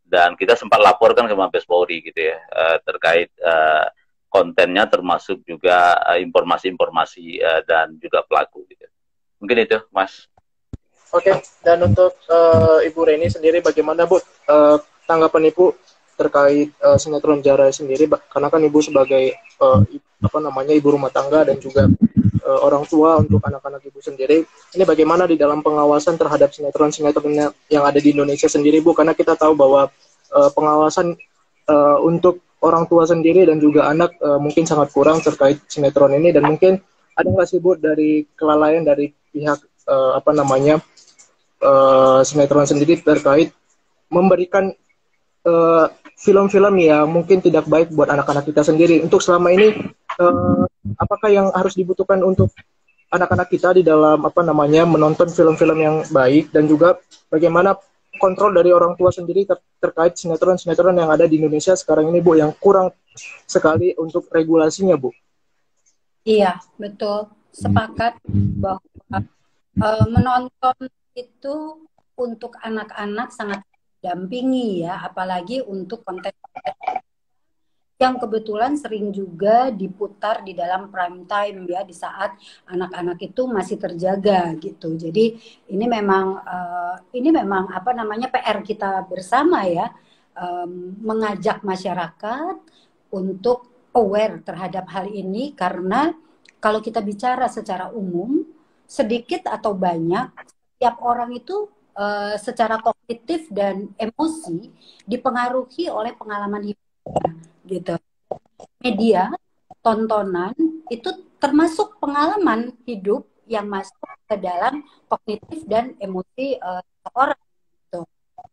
S4: dan kita sempat laporkan ke Mabes Polri gitu ya, terkait kontennya termasuk juga informasi-informasi dan juga pelaku gitu. Mungkin itu, Mas.
S1: Oke, dan untuk Ibu Reni sendiri bagaimana Bu tanggapan Ibu terkait sinetron Jara sendiri, karena kan Ibu sebagai ibu rumah tangga dan juga orang tua untuk anak-anak Ibu sendiri, ini bagaimana di dalam pengawasan terhadap sinetron-sinetron yang ada di Indonesia sendiri Bu, karena kita tahu bahwa pengawasan untuk orang tua sendiri dan juga anak mungkin sangat kurang terkait sinetron ini, dan mungkin ada nggak sih Bu dari kelalaian dari pihak sinetron sendiri terkait memberikan film-film yang mungkin tidak baik buat anak-anak kita sendiri. Untuk selama ini apakah yang harus dibutuhkan untuk anak-anak kita di dalam menonton film-film yang baik, dan juga bagaimana kontrol dari orang tua sendiri terkait sinetron-sinetron yang ada di Indonesia sekarang ini Bu, yang kurang sekali untuk regulasinya Bu.
S2: Iya, betul. Sepakat bahwa menonton itu untuk anak-anak sangat dampingi ya, apalagi untuk konten yang kebetulan sering juga diputar di dalam prime time ya, di saat anak-anak itu masih terjaga gitu. Jadi ini memang PR kita bersama ya, mengajak masyarakat untuk aware terhadap hal ini, karena kalau kita bicara secara umum, sedikit atau banyak setiap orang itu secara kognitif dan emosi dipengaruhi oleh pengalaman hidupnya gitu. Media, tontonan itu termasuk pengalaman hidup yang masuk ke dalam kognitif dan emosi seorang gitu.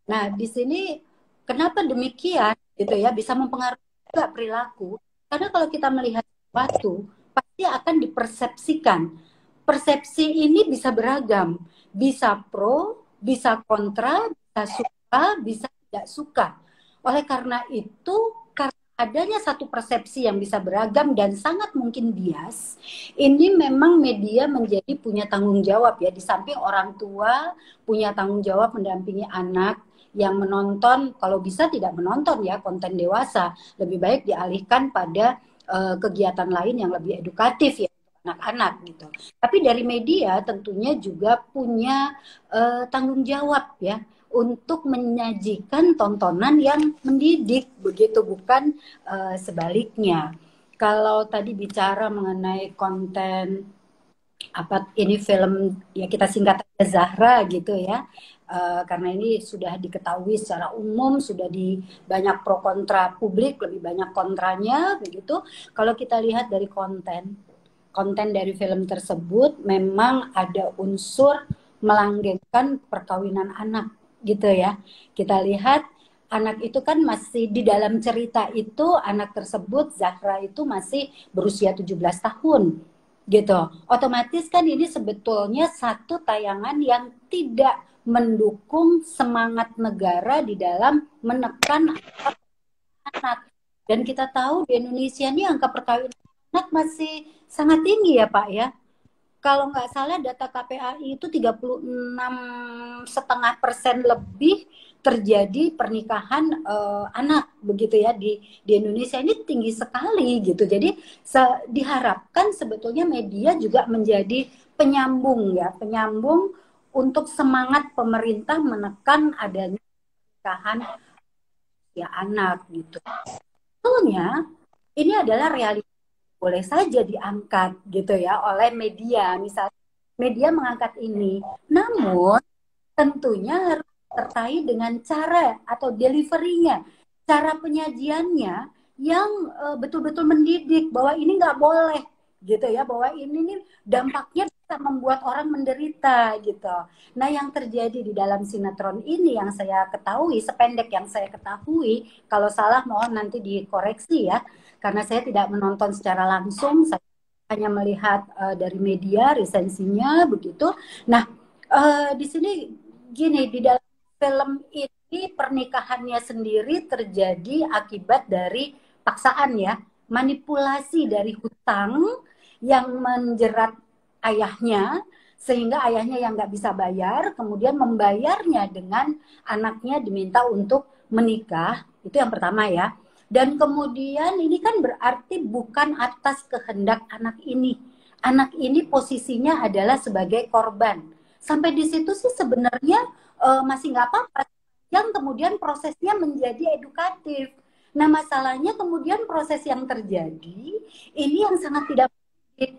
S2: Nah, di sini kenapa demikian gitu ya, bisa mempengaruhi juga perilaku, karena kalau kita melihat sesuatu pasti akan dipersepsikan. Persepsi ini bisa beragam, bisa pro, bisa kontra, bisa suka, bisa tidak suka. Oleh karena itu, karena adanya satu persepsi yang bisa beragam dan sangat mungkin bias, ini memang media menjadi punya tanggung jawab ya, di samping orang tua punya tanggung jawab mendampingi anak yang menonton, kalau bisa tidak menonton ya konten dewasa, lebih baik dialihkan pada kegiatan lain yang lebih edukatif ya anak-anak gitu. Tapi dari media tentunya juga punya tanggung jawab ya untuk menyajikan tontonan yang mendidik, begitu, bukan sebaliknya. Kalau tadi bicara mengenai konten ini film ya, kita singkat aja Zahra gitu ya. Karena ini sudah diketahui secara umum, sudah di banyak pro kontra publik, lebih banyak kontranya begitu. Kalau kita lihat dari konten dari film tersebut memang ada unsur melanggengkan perkawinan anak gitu ya. Kita lihat anak itu kan masih di dalam cerita itu, anak tersebut Zahra itu masih berusia 17 tahun gitu. Otomatis kan ini sebetulnya satu tayangan yang tidak mendukung semangat negara di dalam menekan anak. Dan kita tahu di Indonesia ini angka perkawinan anak masih sangat tinggi ya Pak ya. Kalau nggak salah data KPAI itu 36,5% lebih terjadi pernikahan anak begitu ya di Indonesia, ini tinggi sekali gitu. Jadi diharapkan sebetulnya media juga menjadi penyambung untuk semangat pemerintah menekan adanya pernikahan ya anak gitu. Sebetulnya ini adalah realitas, boleh saja diangkat gitu ya oleh media, misalnya media mengangkat ini, namun tentunya harus disertai dengan cara atau deliverynya, cara penyajiannya yang betul-betul mendidik bahwa ini nggak boleh gitu ya, bahwa ini nih dampaknya bisa membuat orang menderita gitu. Nah, yang terjadi di dalam sinetron ini yang saya ketahui, sependek yang saya ketahui, kalau salah mohon nanti dikoreksi ya, karena saya tidak menonton secara langsung, saya hanya melihat dari media resensinya begitu. Nah, di sini gini, di dalam film ini pernikahannya sendiri terjadi akibat dari paksaan ya, manipulasi dari hutang yang menjerat ayahnya, sehingga ayahnya yang nggak bisa bayar, kemudian membayarnya dengan anaknya diminta untuk menikah. Itu yang pertama ya. Dan kemudian ini kan berarti bukan atas kehendak anak ini. Anak ini posisinya adalah sebagai korban. Sampai di situ sih sebenarnya masih nggak apa-apa. Yang kemudian prosesnya menjadi edukatif. Nah, masalahnya kemudian proses yang terjadi ini yang sangat tidak baik.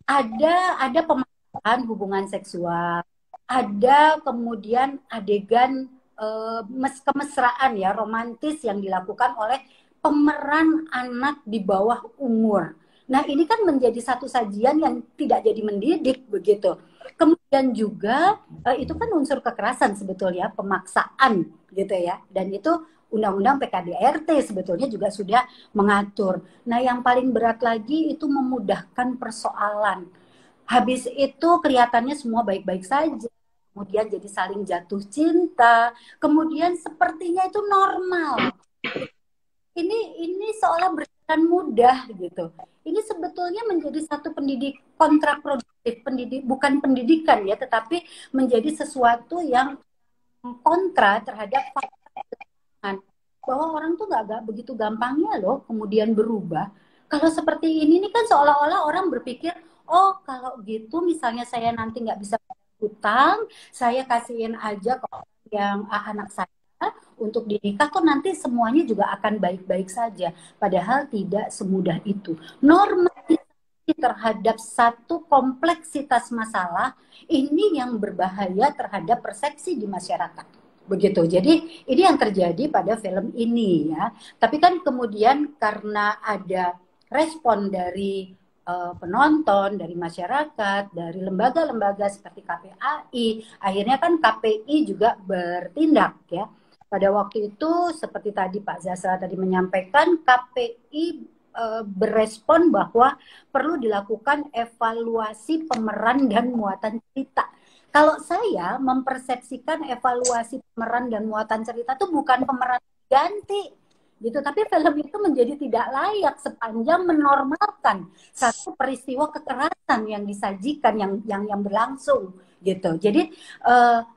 S2: Ada pemaksaan hubungan seksual, ada kemudian adegan kemesraan ya, romantis yang dilakukan oleh pemeran anak di bawah umur. Nah, ini kan menjadi satu sajian yang tidak jadi mendidik begitu. Kemudian juga itu kan unsur kekerasan sebetulnya, pemaksaan gitu ya. Dan itu Undang-Undang PKDRT sebetulnya juga sudah mengatur. Nah, yang paling berat lagi itu memudahkan persoalan. Habis itu kelihatannya semua baik-baik saja. Kemudian jadi saling jatuh cinta. Kemudian sepertinya itu normal. Ini seolah berjalan mudah gitu. Ini sebetulnya menjadi satu kontraproduktif, bukan pendidikan ya, tetapi menjadi sesuatu yang kontra terhadap bahwa orang tuh nggak begitu gampangnya loh kemudian berubah. Kalau seperti ini nih kan seolah-olah orang berpikir, oh kalau gitu misalnya saya nanti nggak bisa hutang, saya kasihin aja ke orang yang anak saya untuk dinikah, kok nanti semuanya juga akan baik-baik saja. Padahal tidak semudah itu. Normalisasi terhadap satu kompleksitas masalah ini yang berbahaya terhadap persepsi di masyarakat. Begitu. Jadi ini yang terjadi pada film ini ya. Tapi kan kemudian karena ada respon dari penonton, dari masyarakat, dari lembaga-lembaga seperti KPAI, akhirnya kan KPI juga bertindak ya. Pada waktu itu seperti tadi Pak Zasra tadi menyampaikan, KPI berespon bahwa perlu dilakukan evaluasi pemeran dan muatan cerita. Kalau saya mempersepsikan evaluasi pemeran dan muatan cerita itu bukan pemeran ganti gitu, tapi film itu menjadi tidak layak sepanjang menormalkan satu peristiwa kekerasan yang disajikan yang berlangsung gitu. Jadi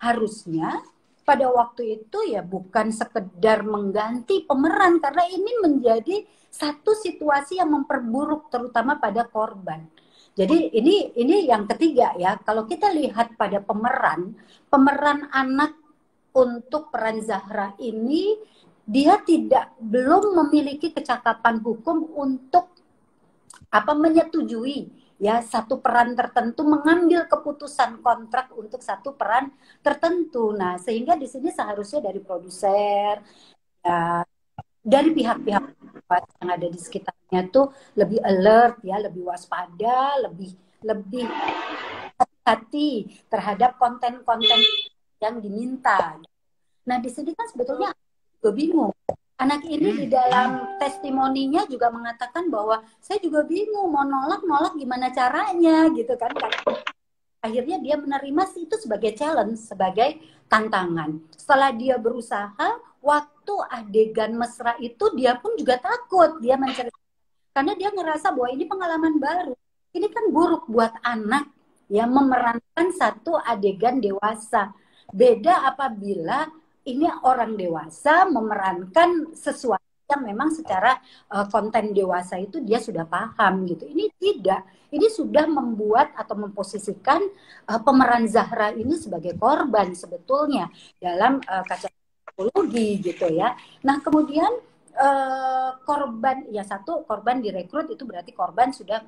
S2: harusnya pada waktu itu ya bukan sekedar mengganti pemeran, karena ini menjadi satu situasi yang memperburuk terutama pada korban. Jadi ini yang ketiga ya. Kalau kita lihat pada pemeran anak untuk peran Zahra ini, dia belum memiliki kecakapan hukum untuk menyetujui ya satu peran tertentu, mengambil keputusan kontrak untuk satu peran tertentu. Nah, sehingga di sini seharusnya dari produser ya, dari pihak-pihak yang ada di sekitarnya tuh lebih alert ya, lebih waspada, lebih hati-hati terhadap konten-konten yang diminta. Nah, di sini kan sebetulnya gue bingung. Anak ini di dalam testimoninya juga mengatakan bahwa saya juga bingung mau nolak gimana caranya gitu kan. Akhirnya dia menerima itu sebagai challenge, sebagai tantangan. Setelah dia berusaha, waktu adegan mesra itu dia pun juga takut, dia menceritakan karena dia ngerasa bahwa ini pengalaman baru. Ini kan buruk buat anak ya, memerankan satu adegan dewasa. Beda apabila ini orang dewasa memerankan sesuatu yang memang secara konten dewasa itu dia sudah paham gitu. Ini tidak. Ini sudah membuat atau memposisikan pemeran Zahra ini sebagai korban sebetulnya dalam kaca psikologi gitu ya. Nah, kemudian korban ya, satu korban direkrut itu berarti korban sudah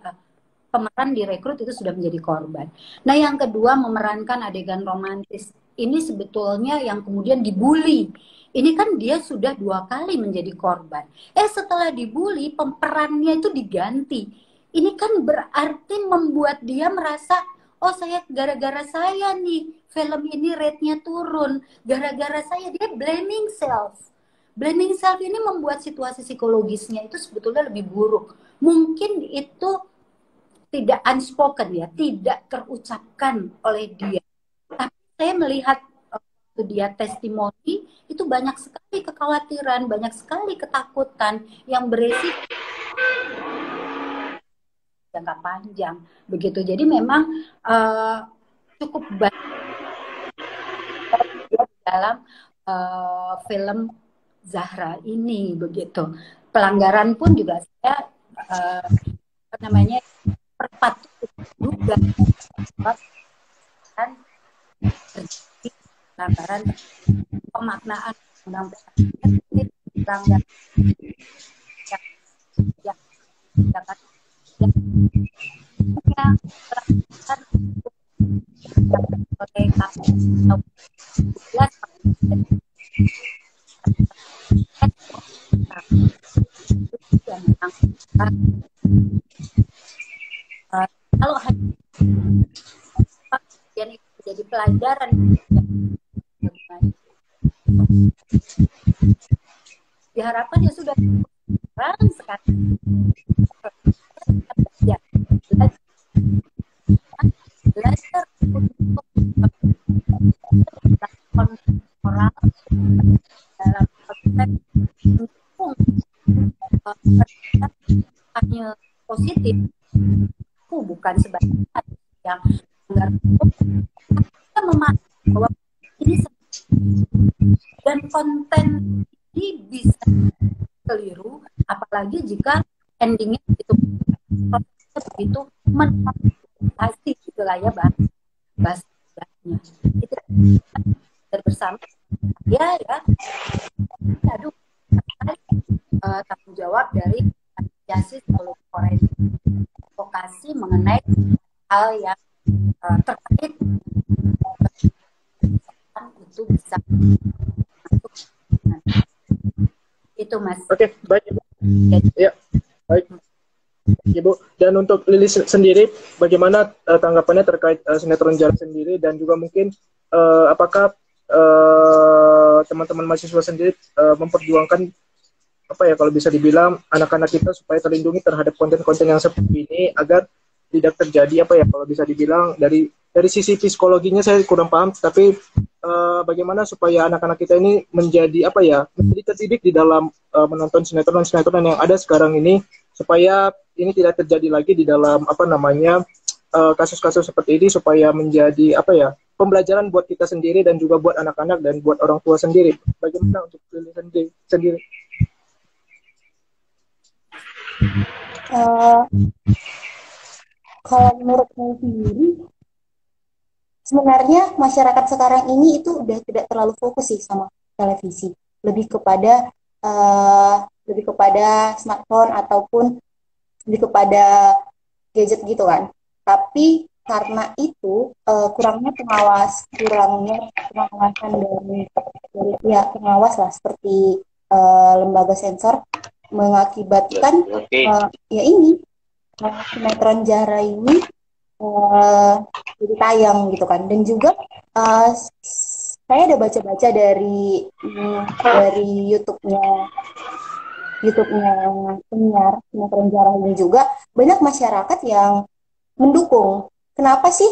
S2: pemeran direkrut itu sudah menjadi korban. Nah, yang kedua memerankan adegan romantis. Ini sebetulnya yang kemudian dibully. Ini kan dia sudah 2 kali menjadi korban. Setelah dibully, pemerannya itu diganti. Ini kan berarti membuat dia merasa, oh saya gara-gara saya nih film ini rate-nya turun, gara-gara saya. Dia blaming self. Blaming self ini membuat situasi psikologisnya itu sebetulnya lebih buruk. Mungkin itu tidak unspoken ya, tidak terucapkan oleh dia. Tapi saya melihat waktu dia testimoni itu banyak sekali kekhawatiran, banyak sekali ketakutan yang beresiko jangka panjang begitu. Jadi memang cukup banyak dalam film Zahra ini begitu. Pelanggaran pun juga saya apa namanya perpatuh juga kan terjadi pelanggaran pemaknaan undang-undang pelanggaran yang kalau yang itu jadi pelajaran diharapkan ya sudah sekarang ya belajar untuk moral dalam konteks mendukung hanya positif, bukan sebagai yang kita memahami bahwa ini dan konten ini bisa keliru, apalagi jika endingnya itu begitu memotivasi gitulah ya bahasanya itu bersama ya aduh tanggung jawab dari Justice Law Korea advokasi mengenai hal yang terkait itu bisa masuk itu Mas.
S1: Oke, baik Ibu. Ya, baik Ibu. Dan untuk Lilis sendiri, bagaimana tanggapannya terkait sinetron Zahra sendiri, dan juga mungkin apakah teman-teman mahasiswa sendiri memperjuangkan apa ya kalau bisa dibilang anak-anak kita supaya terlindungi terhadap konten-konten yang seperti ini agar tidak terjadi apa ya kalau bisa dibilang dari sisi psikologinya saya kurang paham, tapi bagaimana supaya anak-anak kita ini menjadi apa ya menjadi terdidik di dalam menonton sinetron-sinetron yang ada sekarang ini supaya ini tidak terjadi lagi di dalam apa namanya kasus-kasus seperti ini, supaya menjadi apa ya pembelajaran buat kita sendiri dan juga buat anak-anak dan buat orang tua sendiri. Bagaimana untuk Lili sendiri?
S3: Kalau menurut saya sendiri, sebenarnya masyarakat sekarang ini itu udah tidak terlalu fokus sih sama televisi, lebih kepada smartphone ataupun lebih kepada gadget gitu kan. Tapi karena itu kurangnya pengawasan dari pihak pengawas lah seperti lembaga sensor mengakibatkan ya ini sinetron Zahra ini jadi tayang gitu kan. Dan juga saya ada baca-baca dari YouTube-nya penyiar sinetron Zahra ini juga banyak masyarakat yang mendukung. Kenapa sih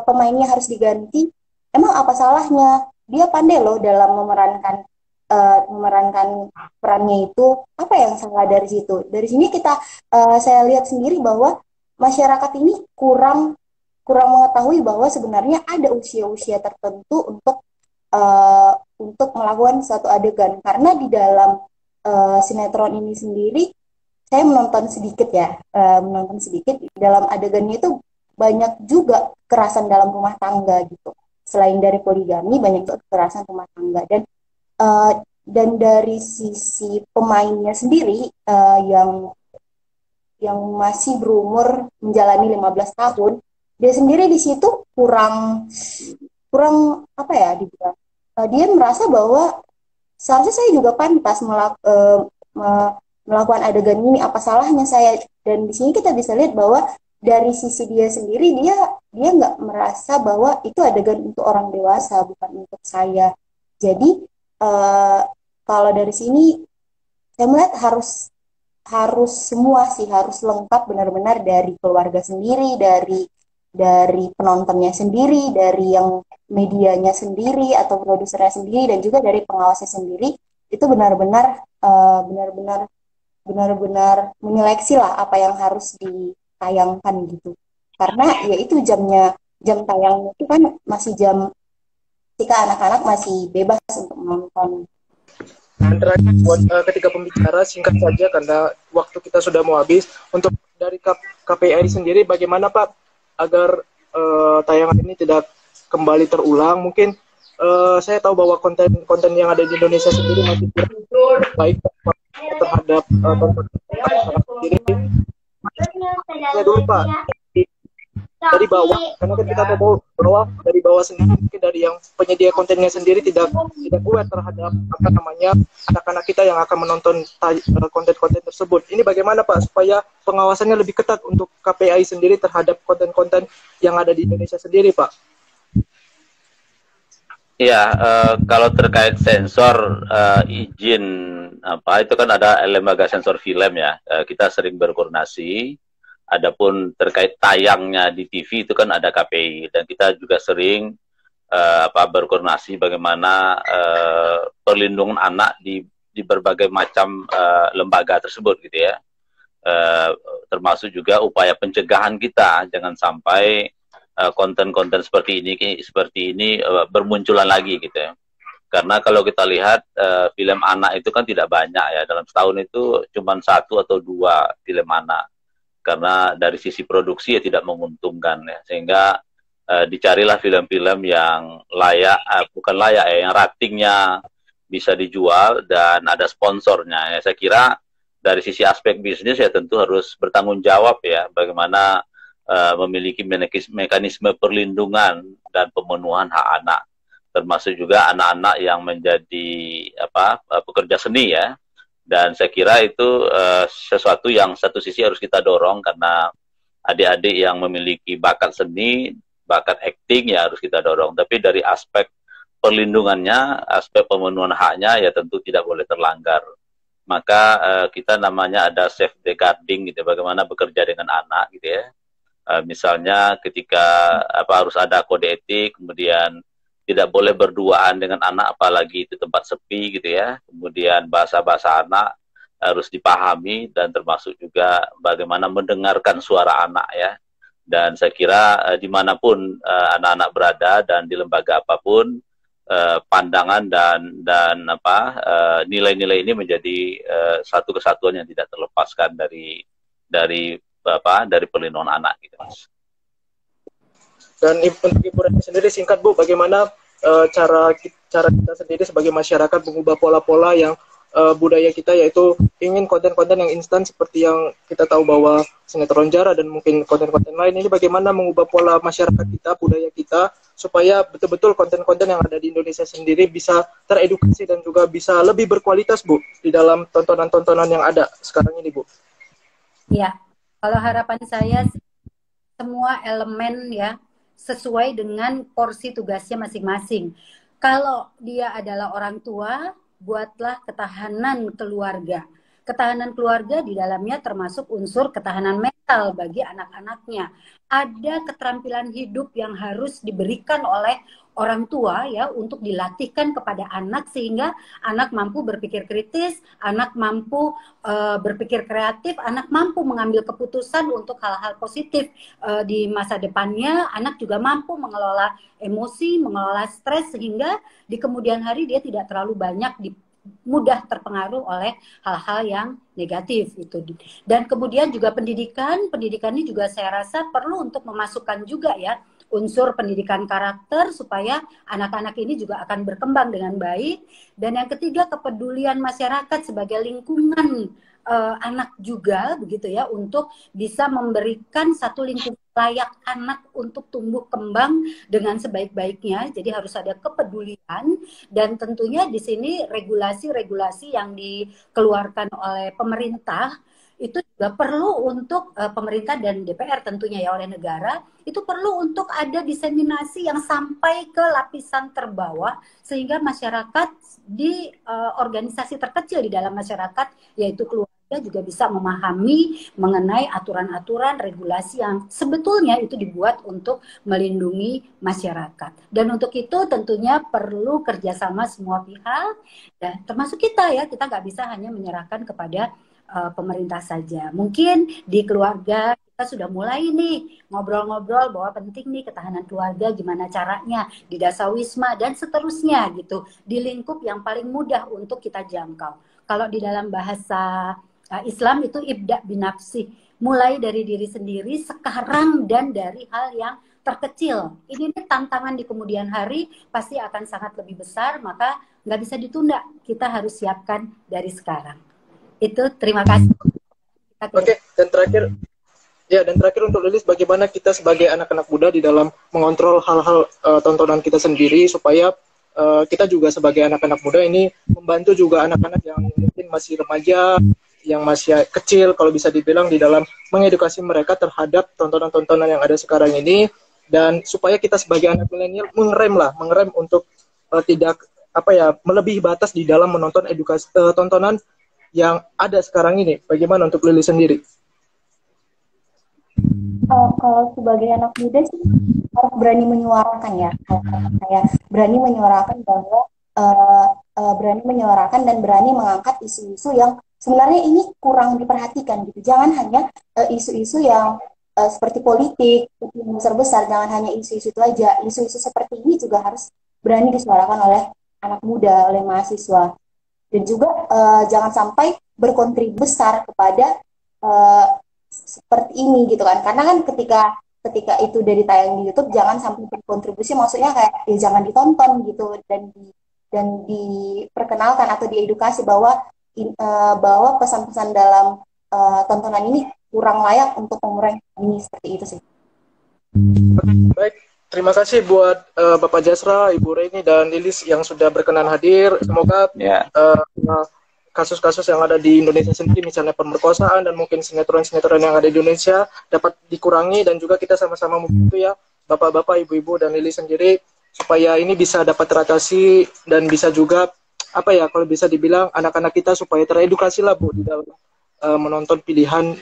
S3: pemainnya harus diganti? Emang apa salahnya? Dia pandai loh dalam memerankan perannya itu. Apa yang salah dari situ? Dari sini saya lihat sendiri bahwa masyarakat ini kurang mengetahui bahwa sebenarnya ada usia-usia tertentu untuk melakukan satu adegan. Karena di dalam sinetron ini sendiri saya menonton sedikit dalam adegannya itu banyak juga kekerasan dalam rumah tangga gitu. Selain dari poligami, banyak juga kekerasan rumah tangga. Dan dari sisi pemainnya sendiri yang masih berumur menjalani 15 tahun, dia sendiri di situ kurang apa ya dibilang. Dia merasa bahwa seharusnya saya juga pantas melakukan adegan ini, apa salahnya saya. Dan di sini kita bisa lihat bahwa dari sisi dia sendiri dia nggak merasa bahwa itu adegan untuk orang dewasa, bukan untuk saya. Jadi kalau dari sini saya melihat harus semua sih, harus lengkap benar-benar, dari keluarga sendiri, dari penontonnya sendiri, dari yang medianya sendiri atau produsernya sendiri, dan juga dari pengawasnya sendiri. Itu benar-benar benar-benar menyeleksi lah apa yang harus ditayangkan gitu. Karena ya itu jam tayang itu kan masih jam ketika anak-anak masih bebas untuk menonton.
S1: Dan terakhir buat ketiga pembicara, singkat saja karena waktu kita sudah mau habis. Untuk dari KPI sendiri, bagaimana Pak agar tayangan ini tidak kembali terulang? Mungkin saya tahu bahwa konten yang ada di Indonesia sendiri masih kurang baik terhadap konten sendiri. Ya dulu Pak, dari bawah, karena kan kita tahu bahwa dari bawah sendiri, mungkin dari yang penyedia kontennya sendiri tidak aware terhadap apa namanya anak-anak kita yang akan menonton konten-konten tersebut. Ini bagaimana Pak supaya pengawasannya lebih ketat untuk KPI sendiri terhadap konten-konten yang ada di Indonesia sendiri, Pak?
S4: Ya, kalau terkait sensor izin apa itu kan ada lembaga sensor film ya. Kita sering berkoordinasi. Adapun terkait tayangnya di TV itu kan ada KPI, dan kita juga sering berkoordinasi bagaimana perlindungan anak di berbagai macam lembaga tersebut gitu ya. Termasuk juga upaya pencegahan kita jangan sampai konten-konten seperti ini bermunculan lagi gitu ya. Karena kalau kita lihat film anak itu kan tidak banyak ya, dalam setahun itu cuma 1 atau 2 film anak. Karena dari sisi produksi ya tidak menguntungkan ya, sehingga dicarilah film-film yang layak, bukan layak ya, yang ratingnya bisa dijual dan ada sponsornya ya. Saya kira dari sisi aspek bisnis ya tentu harus bertanggung jawab ya, bagaimana memiliki mekanisme perlindungan dan pemenuhan hak anak, termasuk juga anak-anak yang menjadi pekerja seni ya. Dan saya kira itu sesuatu yang satu sisi harus kita dorong, karena adik-adik yang memiliki bakat seni, bakat acting ya harus kita dorong. Tapi dari aspek perlindungannya, aspek pemenuhan haknya ya tentu tidak boleh terlanggar. Maka kita namanya ada safeguarding gitu, bagaimana bekerja dengan anak gitu ya. Misalnya ketika harus ada kode etik, kemudian tidak boleh berduaan dengan anak, apalagi itu tempat sepi gitu ya. Kemudian bahasa-bahasa anak harus dipahami, dan termasuk juga bagaimana mendengarkan suara anak ya. Dan saya kira dimanapun anak-anak berada dan di lembaga apapun, pandangan dan nilai-nilai ini menjadi satu kesatuan yang tidak terlepaskan dari perlindungan anak gitu Mas.
S1: Dan untuk Ibu Reni sendiri, singkat Bu, bagaimana cara kita sendiri sebagai masyarakat mengubah pola-pola yang budaya kita, yaitu ingin konten-konten yang instan seperti yang kita tahu bahwa sinetron Jara dan mungkin konten-konten lain ini, bagaimana mengubah pola masyarakat kita, budaya kita, supaya betul-betul konten-konten yang ada di Indonesia sendiri bisa teredukasi dan juga bisa lebih berkualitas Bu di dalam tontonan-tontonan yang ada sekarang ini Bu.
S2: Ya, kalau harapan saya semua elemen ya sesuai dengan porsi tugasnya masing-masing. Kalau dia adalah orang tua, buatlah ketahanan keluarga. Ketahanan keluarga di dalamnya termasuk unsur ketahanan mental bagi anak-anaknya. Ada keterampilan hidup yang harus diberikan oleh orang tua ya, untuk dilatihkan kepada anak sehingga anak mampu berpikir kritis, anak mampu berpikir kreatif, anak mampu mengambil keputusan untuk hal-hal positif di masa depannya. Anak juga mampu mengelola emosi, mengelola stres, sehingga di kemudian hari dia tidak terlalu banyak mudah terpengaruh oleh hal-hal yang negatif itu. Dan kemudian juga pendidikan ini juga saya rasa perlu untuk memasukkan juga ya unsur pendidikan karakter supaya anak-anak ini juga akan berkembang dengan baik. Dan yang ketiga, kepedulian masyarakat sebagai lingkungan anak juga begitu ya, untuk bisa memberikan satu lingkungan layak anak untuk tumbuh kembang dengan sebaik-baiknya. Jadi harus ada kepedulian, dan tentunya di sini regulasi-regulasi yang dikeluarkan oleh pemerintah itu juga perlu untuk pemerintah dan DPR tentunya ya, oleh negara, itu perlu untuk ada diseminasi yang sampai ke lapisan terbawah sehingga masyarakat di organisasi terkecil di dalam masyarakat yaitu keluarga juga bisa memahami mengenai aturan-aturan regulasi yang sebetulnya itu dibuat untuk melindungi masyarakat. Dan untuk itu tentunya perlu kerjasama semua pihak, dan termasuk kita ya, kita nggak bisa hanya menyerahkan kepada pemerintah saja. Mungkin di keluarga kita sudah mulai nih ngobrol-ngobrol bahwa penting nih ketahanan keluarga, gimana caranya di dasawisma dan seterusnya gitu, di lingkup yang paling mudah untuk kita jangkau. Kalau di dalam bahasa Islam itu ibda binafsi, mulai dari diri sendiri sekarang dan dari hal yang terkecil. Ini tantangan di kemudian hari pasti akan sangat lebih besar, maka nggak bisa ditunda. Kita harus siapkan dari sekarang. Itu terima kasih.
S1: Oke, dan terakhir untuk Lilis, bagaimana kita sebagai anak-anak muda di dalam mengontrol hal-hal tontonan kita sendiri supaya kita juga sebagai anak-anak muda ini membantu juga anak-anak yang mungkin masih remaja, yang masih kecil kalau bisa dibilang, di dalam mengedukasi mereka terhadap tontonan-tontonan yang ada sekarang ini, dan supaya kita sebagai anak milenial mengerem untuk tidak melebihi batas di dalam menonton edukasi tontonan yang ada sekarang ini. Bagaimana untuk Lili sendiri?
S3: Kalau sebagai anak muda sih harus berani menyuarakan ya. Saya berani menyuarakan bahwa berani menyuarakan dan berani mengangkat isu-isu yang sebenarnya ini kurang diperhatikan gitu. Jangan hanya isu-isu yang seperti politik yang besar-besar, jangan hanya isu-isu itu aja. Isu-isu seperti ini juga harus berani disuarakan oleh anak muda, oleh mahasiswa. Dan juga jangan sampai berkontribusi besar kepada seperti ini gitu kan. Karena kan ketika itu udah ditayang di YouTube, jangan sampai berkontribusi, maksudnya kayak ya jangan ditonton gitu, dan diperkenalkan atau diedukasi bahwa pesan-pesan dalam tontonan ini kurang layak untuk umur ini, seperti itu sih.
S1: Baik, terima kasih buat Bapak Jasra, Ibu Reni, dan Lilis yang sudah berkenan hadir. Semoga kasus-kasus yang ada di Indonesia sendiri, misalnya pemerkosaan dan mungkin sinetron-sinetron yang ada di Indonesia dapat dikurangi, dan juga kita sama-sama membantu ya, Bapak-bapak, Ibu-ibu, dan Lilis sendiri, supaya ini bisa dapat teratasi dan bisa juga kalau bisa dibilang anak-anak kita supaya teredukasi lah Bu di dalam menonton pilihan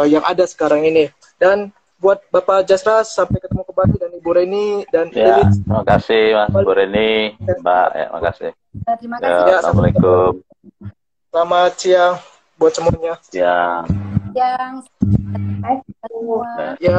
S1: yang ada sekarang ini. Dan buat Bapak Jasra, sampai ketemu kembali, dan Ibu Reni dan Lilis.
S4: Terima kasih Mas Bu Reni, Mbak, terima kasih.
S2: Terima kasih.
S4: Assalamualaikum.
S1: Selamat siang buat semuanya.
S4: Siang.
S2: Yang
S1: Ya.